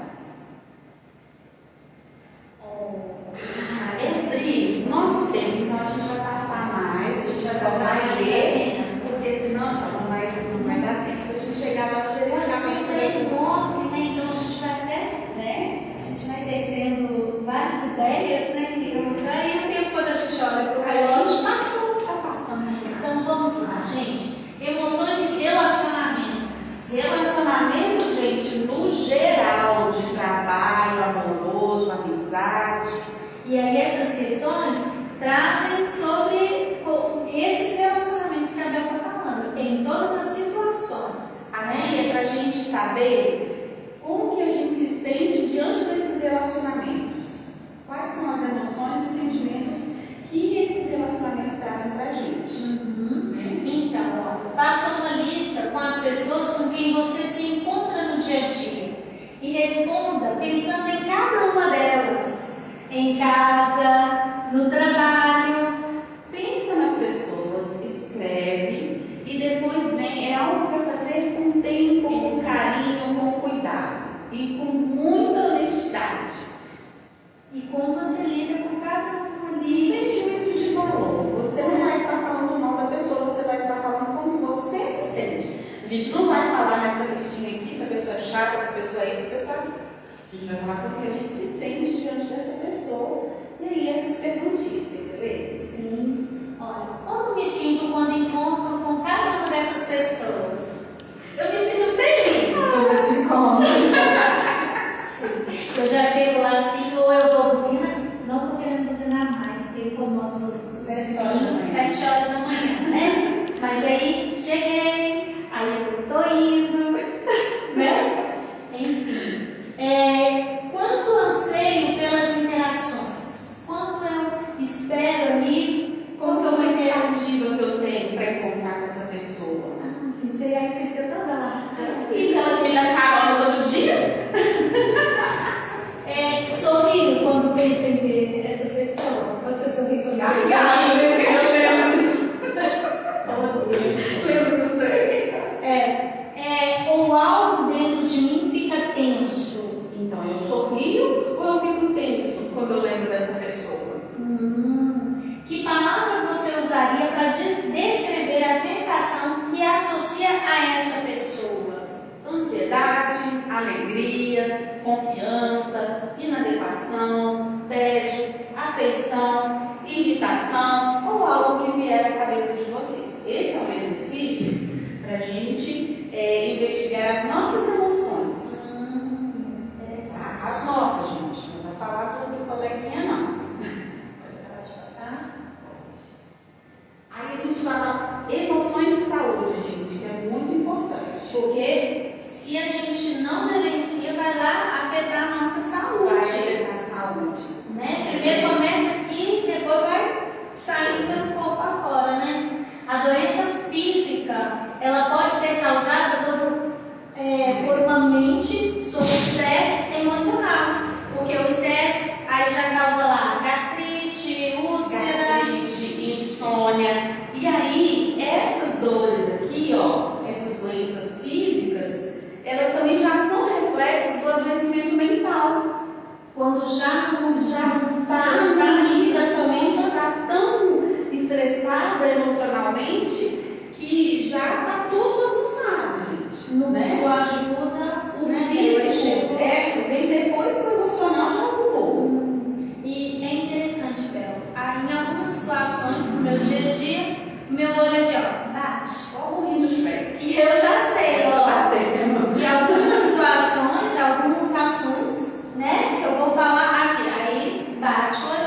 É triste, nosso tempo, então a gente vai passar mais, a gente vai passar e ler, porque senão não vai dar tempo de a gente chegar lá no O assunto é gerenciamento. enorme, né? Então a gente vai até, né? A gente vai descendo várias ideias, né? E o tempo quando a gente olha para o relógio passou. Está passando. Então vamos lá, gente. Emoções e relacionamentos. Relacionamento, gente, no geral, de trabalho, amoroso, amizade. E aí essas questões trazem sobre esses relacionamentos que a Bel está falando, em todas as situações. Aqui é para a gente saber como que a gente se sente diante desses relacionamentos. Quais são as emoções e sentimentos que esses relacionamentos trazem para a gente. Então, olha, faça uma lista com as pessoas com quem você se encontra no dia a dia e responda pensando em cada uma delas, em casa, no trabalho. Pensa nas pessoas, escreve e depois vem, é algo para fazer com tempo, com carinho, com cuidado. falar com essa pessoa isso, pessoal. A gente vai falar como que a gente se sente diante dessa pessoa. E aí essas perguntinhas, você quer? Sim. Olha, como me sinto quando encontro com cada uma dessas pessoas? Eu me sinto feliz quando eu te encontro. Sim. Eu já chego lá assim, ou eu dou buzina, não estou querendo buzinar mais, porque incomodo os outros 7 horas da manhã, né? Mas aí cheguei, aí eu tô indo, né? Enfim. Quanto anseio pelas interações? Quanto eu espero ali, como que eu vou expectativa que eu tenho para encontrar com essa pessoa? Gente, você aí sempre fica toda lá. Fica ela me dá carona todo dia? Sorrir quando pensa em ver essa pessoa. Você sorri quando pensa Lembro dos três. Ou algo dentro de mim fica tenso. Então eu sorrio ou eu fico tenso quando eu lembro dessa pessoa? Que palavra você usaria para descrever a sensação que associa a essa pessoa? Ansiedade, alegria, confiança, inadequação, tédio, afeição, irritação ou algo que vier à cabeça de vocês. Esse é um exercício para a gente investigar as nossas emoções. As nossas, gente. Não vai falar do coleguinha, não. Pode passar? Aí a gente vai lá, emoções e saúde, gente, que é muito importante. Porque se a gente não gerencia, vai lá afetar a nossa saúde. Vai afetar a saúde. Né? Primeiro começa aqui, depois vai sair pelo corpo afora, né? A doença física, ela pode ser causada por uma mente sob estresse emocional. Porque o estresse aí já causa lá gastrite, úlcera, insônia. E aí, essas dores aqui, ó, essas doenças físicas, elas também já são reflexo do adoecimento mental. Quando já não está ali, essa mente está tão estressada emocionalmente que já está tudo bagunçado, gente. Não né? ajuda o físico, vem depois que o emocional já mudou. E é interessante, Bel, em algumas situações do meu dia a dia, o meu olho aqui, ó, bate. Ó, o rindo Shrek. E eu já sei, ó, batendo. E algumas situações, alguns assuntos, né, que eu vou falar aqui, aí bate o olho.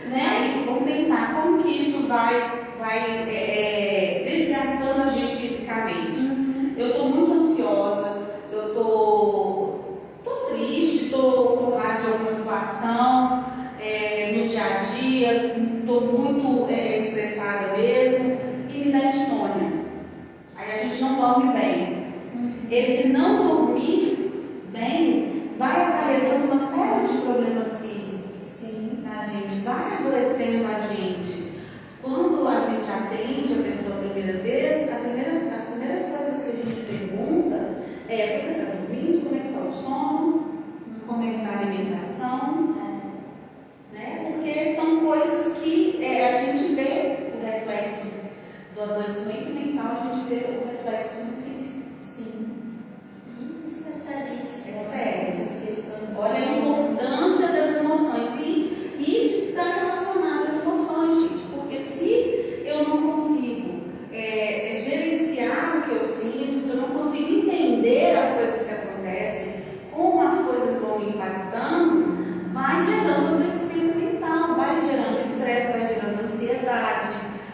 Né? Aí vamos pensar como que isso vai desgastando a gente fisicamente. Eu estou muito ansiosa, eu estou triste, estou com raiva de alguma situação no dia a dia, estou muito estressada mesmo e me dá insônia. Aí a gente não dorme bem. Esse não dormir bem vai acarretando uma série de problemas físicos. Sim. A gente vai adoecendo a gente. Quando a gente atende a pessoa a primeira vez, as primeiras coisas que a gente pergunta é: você está dormindo? Como é que está o sono? Como é que está a alimentação? Né? Porque são coisas que a gente vê o reflexo do adoecimento mental, a gente vê o reflexo no físico. Sim. Isso é seríssimo. É sério. Essas questões. Olha a importância das emoções. E isso está relacionado às emoções, gente. Porque se eu não consigo gerenciar o que eu sinto, se eu não consigo entender as coisas que acontecem, como as coisas vão me impactando, vai gerando adoecimento mental, vai gerando estresse, vai gerando ansiedade,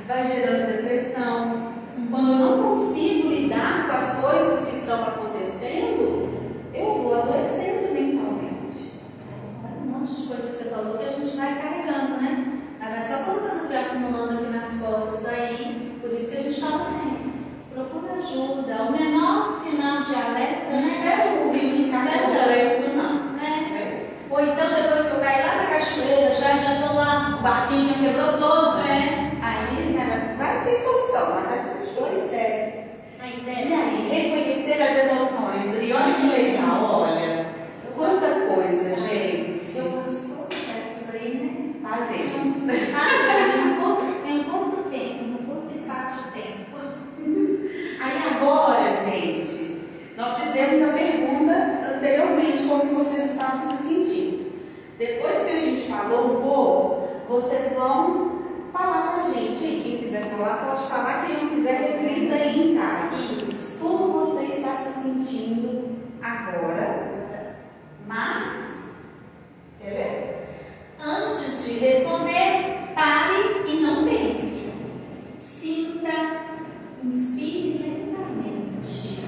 vai gerando depressão. Quando eu não consigo lidar com as coisas que estão acontecendo, eu vou adoecendo mentalmente. Um monte de coisa que você falou que a gente vai carregando, né? Aí vai só colocando aqui, acumulando aqui nas costas aí. Por isso que a gente fala sempre: procura ajuda. O menor sinal de alerta, Não né? espero o rio ficar completo, não. Né? Ou então depois que eu caí lá na cachoeira, já tô lá. O barquinho já quebrou todo, né? Aí vai ter solução, mas vai ser difícil. Aí, E aí, reconhecer as emoções, Dri, olha que legal, olha. Quanta coisa, gente. Eu vou escutar essas aí, né? Fazemos. Em um curto tempo, em um curto espaço de tempo. Aí agora, gente, nós fizemos a pergunta como vocês estavam se sentindo. Depois que a gente falou um pouco, vocês vão falar pra gente. Quem quiser falar, pode falar. Quem não quiser, reflita aí em casa. Isso. Como você está se sentindo agora? Mas, quer ver? Antes de responder, pare e não pense. Sinta, inspire lentamente.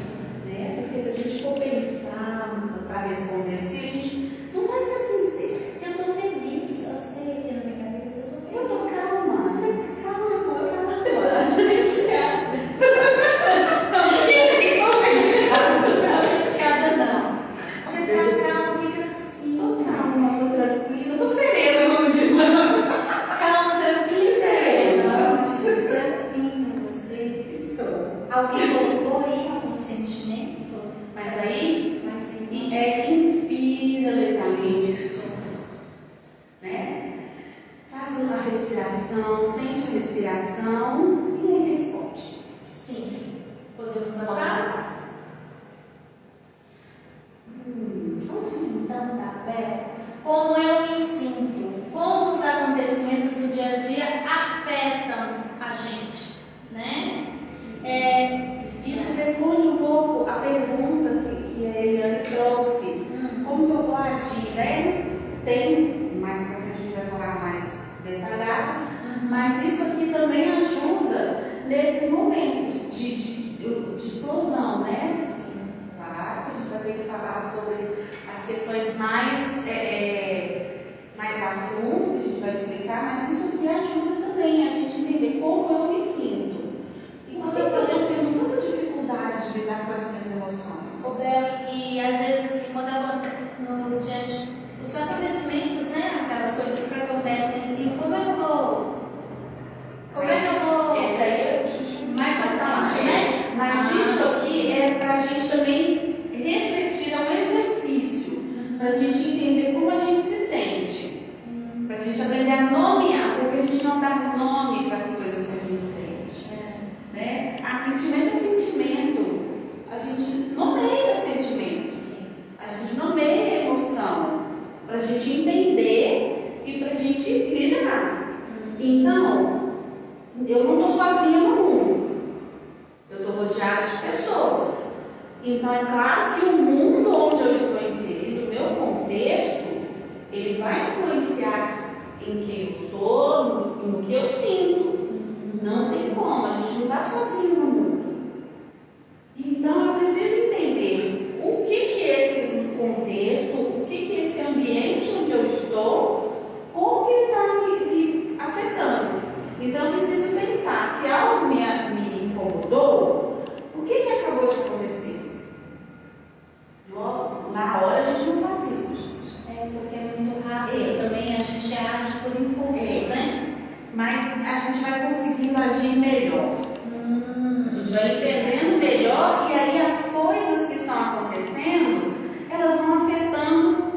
Né? Porque se a gente for pensar para responder assim, a gente não vai ser sincero. Eu tô feliz, só se veio aqui na minha cabeça, eu tô feliz. Eu tô calma. Você tá calma, eu tô calma. Leiteada. Não, leiteada não. Você tá calma, que gracinha. Tô calma, tô tranquila, tô serena, vamos dizer. Calma, tranquila e serena. Que gracinha você. Estou. Alguém colocou aí algum sentimento? Mas aí, Mas inspira lentamente. Isso. Né? Faz uma respiração, sente a respiração e aí responde. sim. Podemos Pode passar? passar. Então tá, Bel. Como eu me sinto? Como os acontecimentos do dia a dia afetam a gente, né? Isso responde um pouco a pergunta que a Eliane trouxe. Como que eu vou agir, né? Tem, mais pra frente a gente vai falar mais detalhado, mas isso aqui também ajuda nesses momentos de explosão, né? Claro que a gente vai ter que falar sobre as questões mais a fundo, que a gente vai explicar, mas isso aqui ajuda também a gente entender como eu me sinto. E por que eu estou tendo tanta dificuldade de lidar com as minhas emoções? O Bel, e às vezes assim, quando eu diante dos acontecimentos, né? Aquelas coisas que acontecem assim, como é que eu vou? Essa aí é o mais pra frente, né? Mas isso aqui é para a gente também refletir, é um exercício, para a gente entender como a gente se sente, para a gente aprender a nomear, porque a gente não dá nome para as coisas que a gente sente. Né? Sentimento é sentimento, a gente nomeia sentimento, a gente nomeia emoção, para a gente entender e para a gente lidar. Então, eu não estou sozinha no mundo. Eu estou rodeada de pessoas. Então, é claro que o mundo onde eu estou inserido, o meu contexto, ele vai influenciar em quem eu sou, no que eu sinto. Não tem como, a gente não está sozinho no mundo. Então, eu preciso entender o que é esse contexto, o que é esse ambiente onde eu estou, como que ele está me afetando. Então, eu preciso pensar, se algo me incomodou, o que acabou de acontecer? Na hora a gente não faz isso, gente. Porque é muito rápido também, a gente age por impulso, né? Mas a gente vai conseguindo agir melhor. A gente vai entendendo melhor e aí as coisas que estão acontecendo, elas vão afetando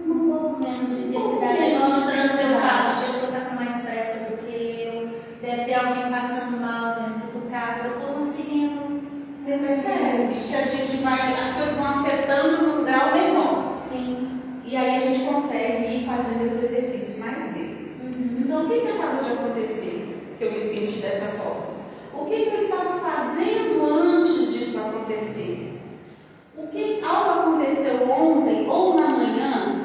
Um pouco menos de intensidade. menos de Igual eu falo, a intensidade. pessoa está com mais pressa do que eu, deve ter alguém passando mal dentro do carro, eu estou conseguindo. Você percebe que a gente vai, as coisas vão afetando num grau menor. Sim. E aí a gente consegue ir fazendo esse exercício mais vezes. Então, o que acabou de acontecer que eu me senti dessa forma? O que eu estava fazendo antes disso acontecer? Algo aconteceu ontem ou na manhã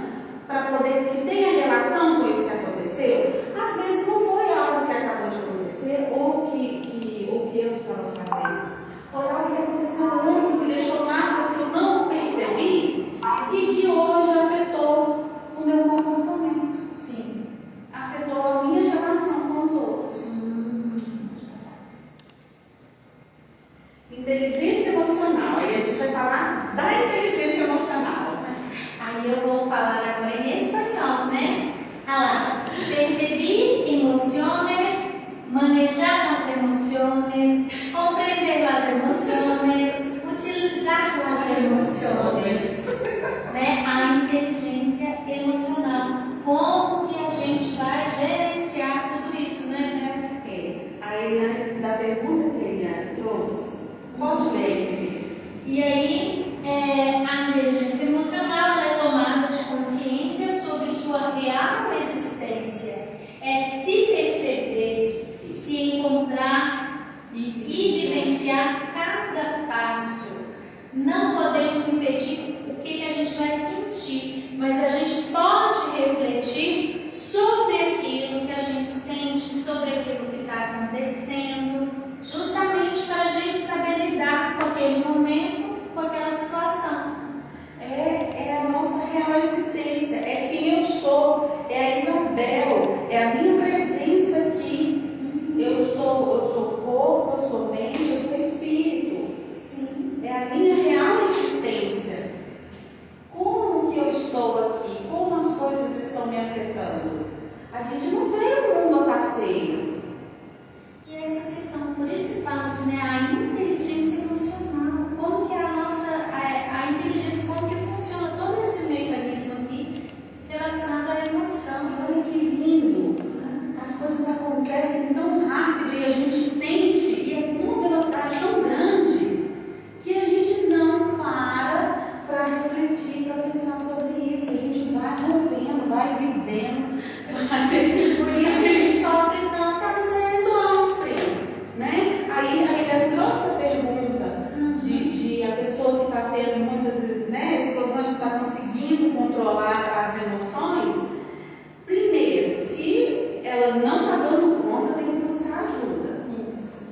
para poder que tenha relação com isso que aconteceu? Às vezes não foi algo que acabou de acontecer ou o que eu estava fazendo. Foi algo que aconteceu ontem que deixou marcas que eu não percebi e que hoje afetou o meu comportamento. Sim. Afetou a minha relação com os outros. Inteligência emocional. Aí a gente vai falar da inteligência emocional. Aí eu vou falar agora em espanhol, né? Ah lá. Perceber emociones, manejar as emociones, compreender as emociones, utilizar as emociones. Né? A inteligência emocional. Como que a gente vai gerenciar tudo isso, né, Bel? A Eliane, da pergunta que a Eliane trouxe, pode ler, E aí, a inteligência emocional ela é sua real existência, é se perceber, se encontrar e vivenciar cada passo. Não podemos impedir o que a gente vai sentir, mas a gente pode refletir sobre aquilo que a gente sente, sobre aquilo que está acontecendo, justamente para a gente saber lidar com aquele momento, com aquela situação. É a nossa real existência, é quem eu sou, é a Isabel, é a minha presença aqui. Eu sou corpo, eu sou mente, eu sou espírito. Sim, é a minha real existência. Como que eu estou aqui? Como as coisas estão me afetando? A gente não vê o mundo a passeio. E essa questão, por isso que fala assim, né, a inteligência emocional, como que a nossa, a inteligência, como que funciona todo esse mecanismo aqui relacionado à emoção. Olha que lindo! As coisas acontecem tão rápido e a gente sente, e é uma velocidade tão grande, que a gente não para refletir, para pensar sobre isso. A gente vai rompendo, vai vivendo, Por isso que a gente sofre tantas vezes. sofre, né? Aí ele trouxe a pergunta de a pessoa que está tendo muitas, né, explosões, que está conseguindo controlar as emoções. Primeiro, se ela não está dando conta, tem que buscar ajuda.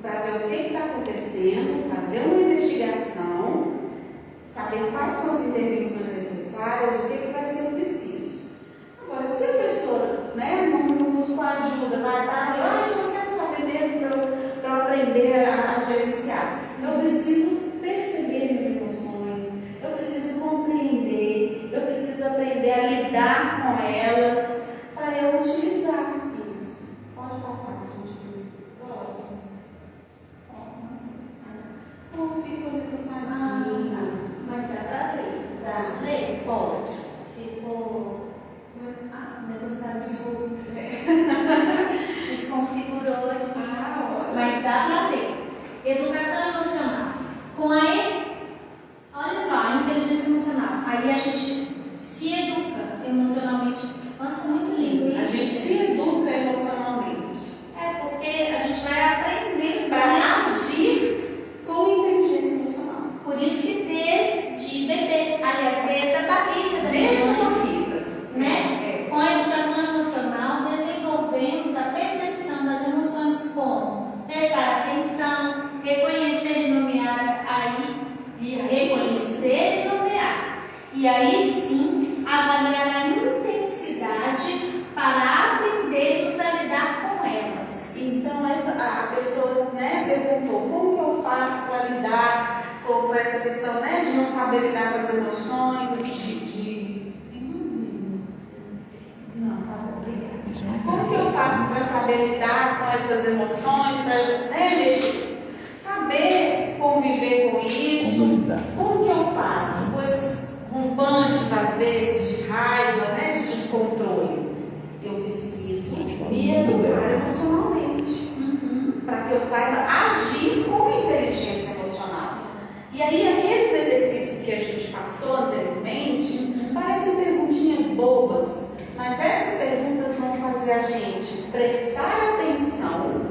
Para ver o que está acontecendo, fazer uma investigação, saber quais são as intervenções necessárias, o que vai ser preciso. Agora, se a pessoa, né, não buscar ajuda, vai estar, eu só quero saber mesmo para eu aprender a gerenciar. Eu preciso perceber minhas emoções, eu preciso compreender, eu preciso aprender a lidar com elas para eu utilizar. Isso. Pode passar, gente. Próximo. Ficou cansadinha. Mas dá para ler. Dá. Ler? Pode. Ficou. O negócio desconfigurou aqui. Mas dá para ler. Educação emocional. Com olha só, a inteligência emocional. Aí a gente se educa emocionalmente. Nossa, muito lindo. A gente se educa emocionalmente. É porque a gente vai aprendendo Para agir com inteligência emocional. Por isso que desde bebê, aliás, desde a barriga da Desde a mãe, barriga. né? Com a educação emocional, desenvolvemos a percepção das emoções como prestar atenção, reconhecer e nomear reconhecer e nomear. E aí sim, avaliar a intensidade para aprendermos a lidar com elas. Então, a pessoa, né, perguntou como que eu faço para lidar com essa questão, né, de não saber lidar com as emoções, Não, tá bom, obrigada. Como que eu faço para saber lidar com essas emoções, para, né, saber conviver com isso? Como lidar? Como que eu faço? Coisas rompantes, às vezes, de raiva, né, de descontrole. Eu preciso me educar emocionalmente, para que eu saiba agir com inteligência emocional. E aí, aqueles exercícios que a gente passou anteriormente, parecem perguntinhas bobas, mas essas perguntas vão fazer a gente prestar atenção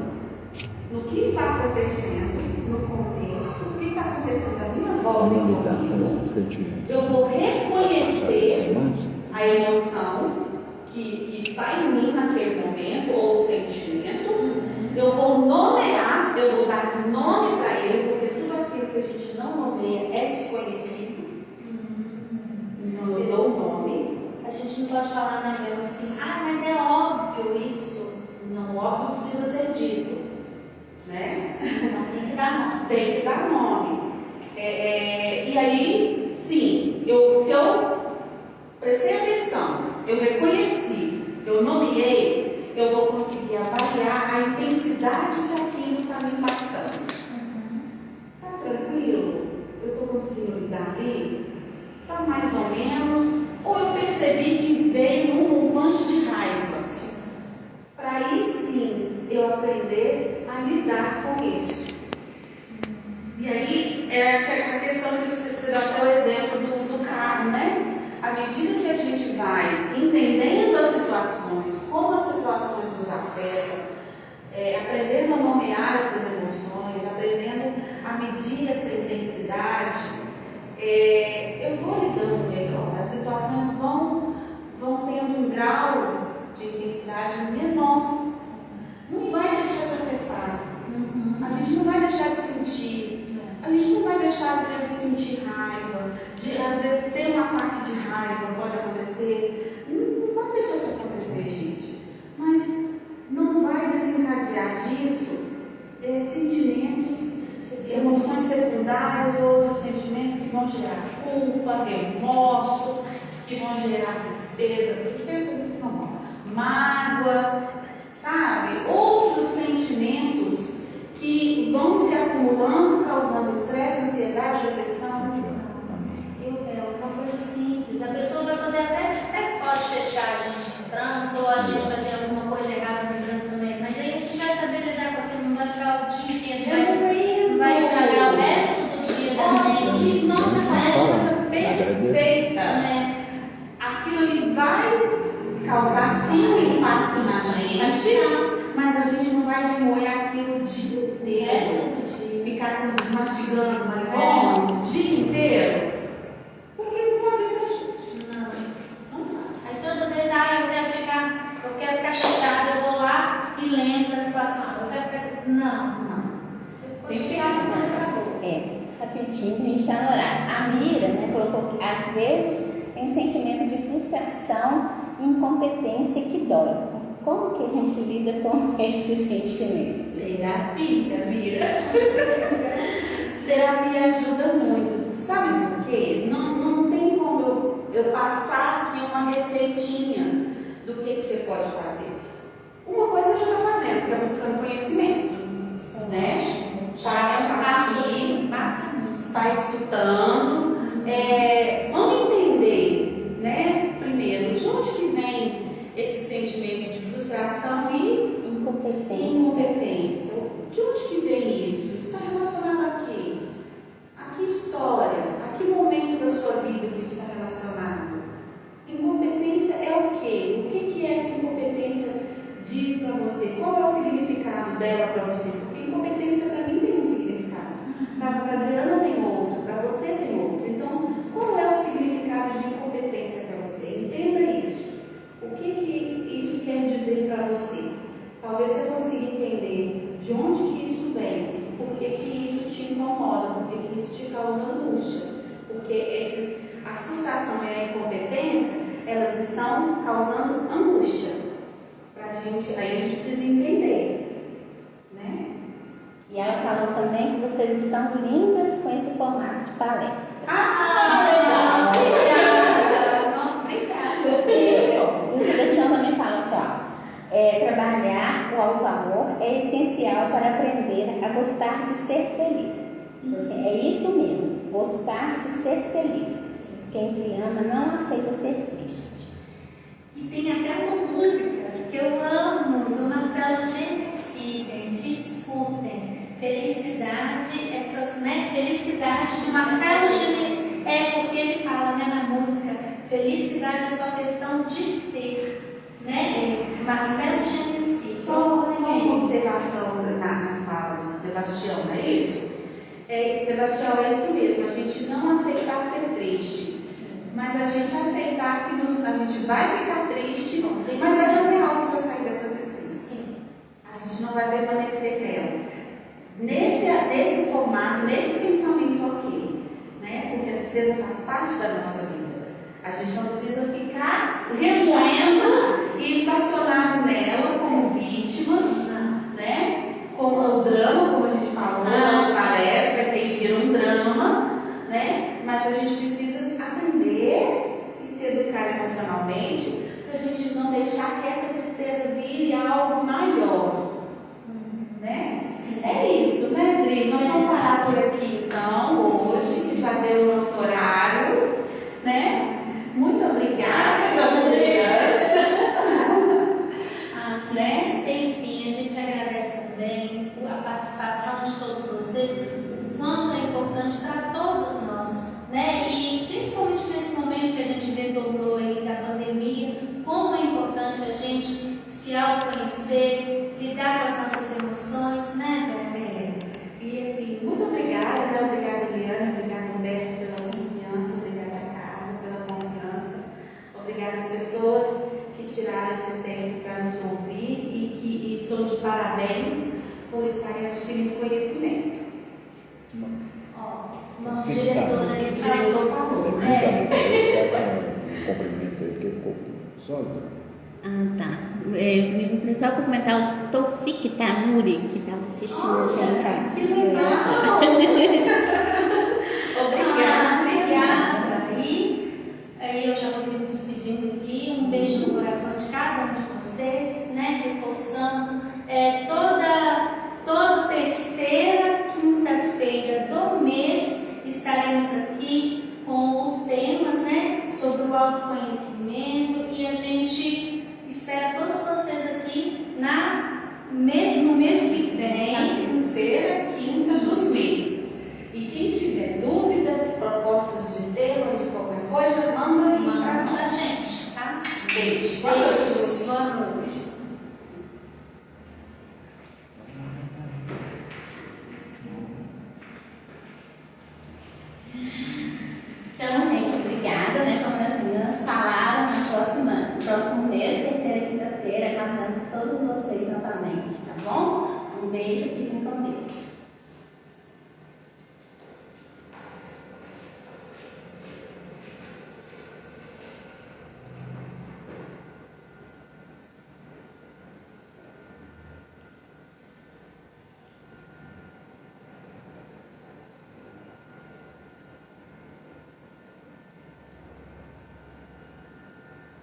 no que está acontecendo, no contexto, o que está acontecendo à minha volta Como e lidar com comigo. esses sentimentos? Eu vou reconhecer Mas, a emoção que está em mim naquele momento, ou o sentimento. Eu vou nomear, eu vou dar nome para ele, porque tudo aquilo que a gente não nomeia é desconhecido. Então eu dou o nome. A gente não pode falar na Bela assim, mas é óbvio isso. Não, óbvio, precisa ser dito, né? Não, tem que dar nome. Tem que dar nome. E aí, sim, se eu prestei atenção, eu reconheci, eu nomeei, eu vou conseguir avaliar a intensidade que aquilo está me impactando. Está tranquilo? Eu estou conseguindo lidar ali? Está mais ou menos? Ou eu percebi que veio um rompante de raiva? Para aí sim eu aprender a lidar com isso. E aí é a questão que você dá até o exemplo do carro, né? A medida que a gente vai entendendo as situações, como as situações nos afetam, aprendendo a nomear essas emoções, aprendendo a medir essa intensidade, eu vou lidando melhor. As situações vão tendo um grau de intensidade menor. Não vai deixar de afetar. A gente não vai deixar de sentir. A gente não vai deixar, às vezes, de sentir raiva, de, às vezes, ter um ataque de raiva, pode acontecer. Não vai deixar de acontecer, gente. Mas não vai desencadear disso sentimentos, emoções secundárias ou outros sentimentos que vão gerar culpa, remorso, que vão gerar tristeza não, mágoa, sabe? Outros sentimentos que vão se acumulando, causando estresse, ansiedade, depressão. Uma coisa simples, a pessoa vai poder até pode fechar a gente no trânsito, ou a gente fazer alguma coisa errada no trânsito também, mas aí a gente vai saber lidar com aquilo, não vai ficar o dia inteiro, vai estragar o resto do dia da gente. Nossa, é uma coisa perfeita. Aquilo ali vai causar sim um impacto na gente, mas a gente não vai remoer aquilo o dia inteiro, ficar desmastigando uma limão o dia inteiro. Porque isso não faz bem pra gente. Não faz. Aí toda vez, eu quero ficar chateada, eu vou lá e lembro da situação. Eu quero ficar chateada. Não. Você ficou chateada quando acabou. Rapidinho, a gente está no horário. A Mira, colocou que às vezes tem um sentimento de frustração e incompetência que dói. Como que a gente lida com esse sentimento? Terapia, Mira. Terapia ajuda muito. Sabe por quê? Não tem como eu passar aqui uma receitinha do que você pode fazer. Uma coisa você já está fazendo, que é buscando conhecimento. Né? Está escutando. Vamos entender, né? Primeiro, de onde que vem esse sentimento de frustração e incompetência? De onde que vem isso? Está relacionado a quê? A que história? A que momento da sua vida que isso está relacionado? Incompetência é o quê? O que essa incompetência diz para você? Qual é o significado dela para você? Porque incompetência para mim tem um significado. Para a Adriana tem outro, para você tem outro. Então, qual é o significado de incompetência para você? Entenda isso. O que isso quer dizer para você? Talvez você consiga entender de onde que isso vem, por que isso te incomoda, por que isso te causa angústia. Porque a frustração e a incompetência, elas estão causando angústia pra gente. Aí a gente precisa entender, né? E ela falou também que vocês estão lindas com esse formato de palestra. Legal! Obrigada! O Sebastião também fala só. Trabalhar o auto-amor é essencial para aprender a gostar de ser feliz. Então, assim, é isso mesmo, gostar de ser feliz. Quem se ama não aceita ser triste. E tem até uma música que eu amo, do Marcelo Genesi, gente, escutem. Felicidade é só, né? Felicidade de Marcelo Genesi, porque ele fala, né, na música, felicidade é só questão de ser, né? Marcelo Genesi. Só uma observação na fala do Sebastião, não é isso? Sebastião, é isso mesmo, a gente não aceitar ser triste, mas a gente aceitar que a gente vai ficar triste, mas vai fazer algo para sair dessa tristeza. A gente não vai permanecer nela. Nesse formato, nesse pensamento aqui, né? Porque a tristeza faz parte da nossa vida. A gente não precisa ficar remoendo e estacionado nela como vítimas, né? Como o drama, como a gente falou na palestra, que aí vira um drama, né? Mas a gente precisa aprender e se educar emocionalmente para a gente não deixar que essa tristeza vire algo maior, né? É isso, né, Dri? Nós vamos parar por aqui então, hoje, que já deu o nosso horário, né? Muito obrigada pela presença. Gente, enfim, a gente agradece também a participação de todos vocês, o quanto é importante para todos nós, né? E principalmente nesse momento que a gente vê todo mundo se autoconhecer, lidar com as nossas emoções, né, Beth? E assim, muito obrigada, né? Obrigada, Eliana, obrigada, Humberto, pela confiança, obrigada à casa pela confiança, obrigada às pessoas que tiraram esse tempo para nos ouvir e que estão de parabéns por estarem adquirindo conhecimento. Ó, nosso Sim, diretor tá. ali, O diretor falou. Eu peço um cumprimento aí que ficou sozinho. Ah, tá. O pessoal cumprimentar o Tofik Tanuri, que estava assistindo a gente. Que legal! Obrigada. Aí eu já vou me despedindo aqui. Um beijo no coração de cada um de vocês, né? Reforçando toda terceira quinta-feira do mês estaremos aqui com os temas, né? Sobre o autoconhecimento e a gente espera todos vocês aqui no mês que vem. Na terceira quinta do mês. E quem tiver dúvidas, propostas de temas, de qualquer coisa, manda aí Manda a gente, tá? Beijo. Beijos, boa noite. Então, gente, obrigada, né? Como as meninas falaram, no próximo mês, terceira quinta-feira, aguardamos todos vocês novamente, tá bom? Um beijo, fiquem com Deus.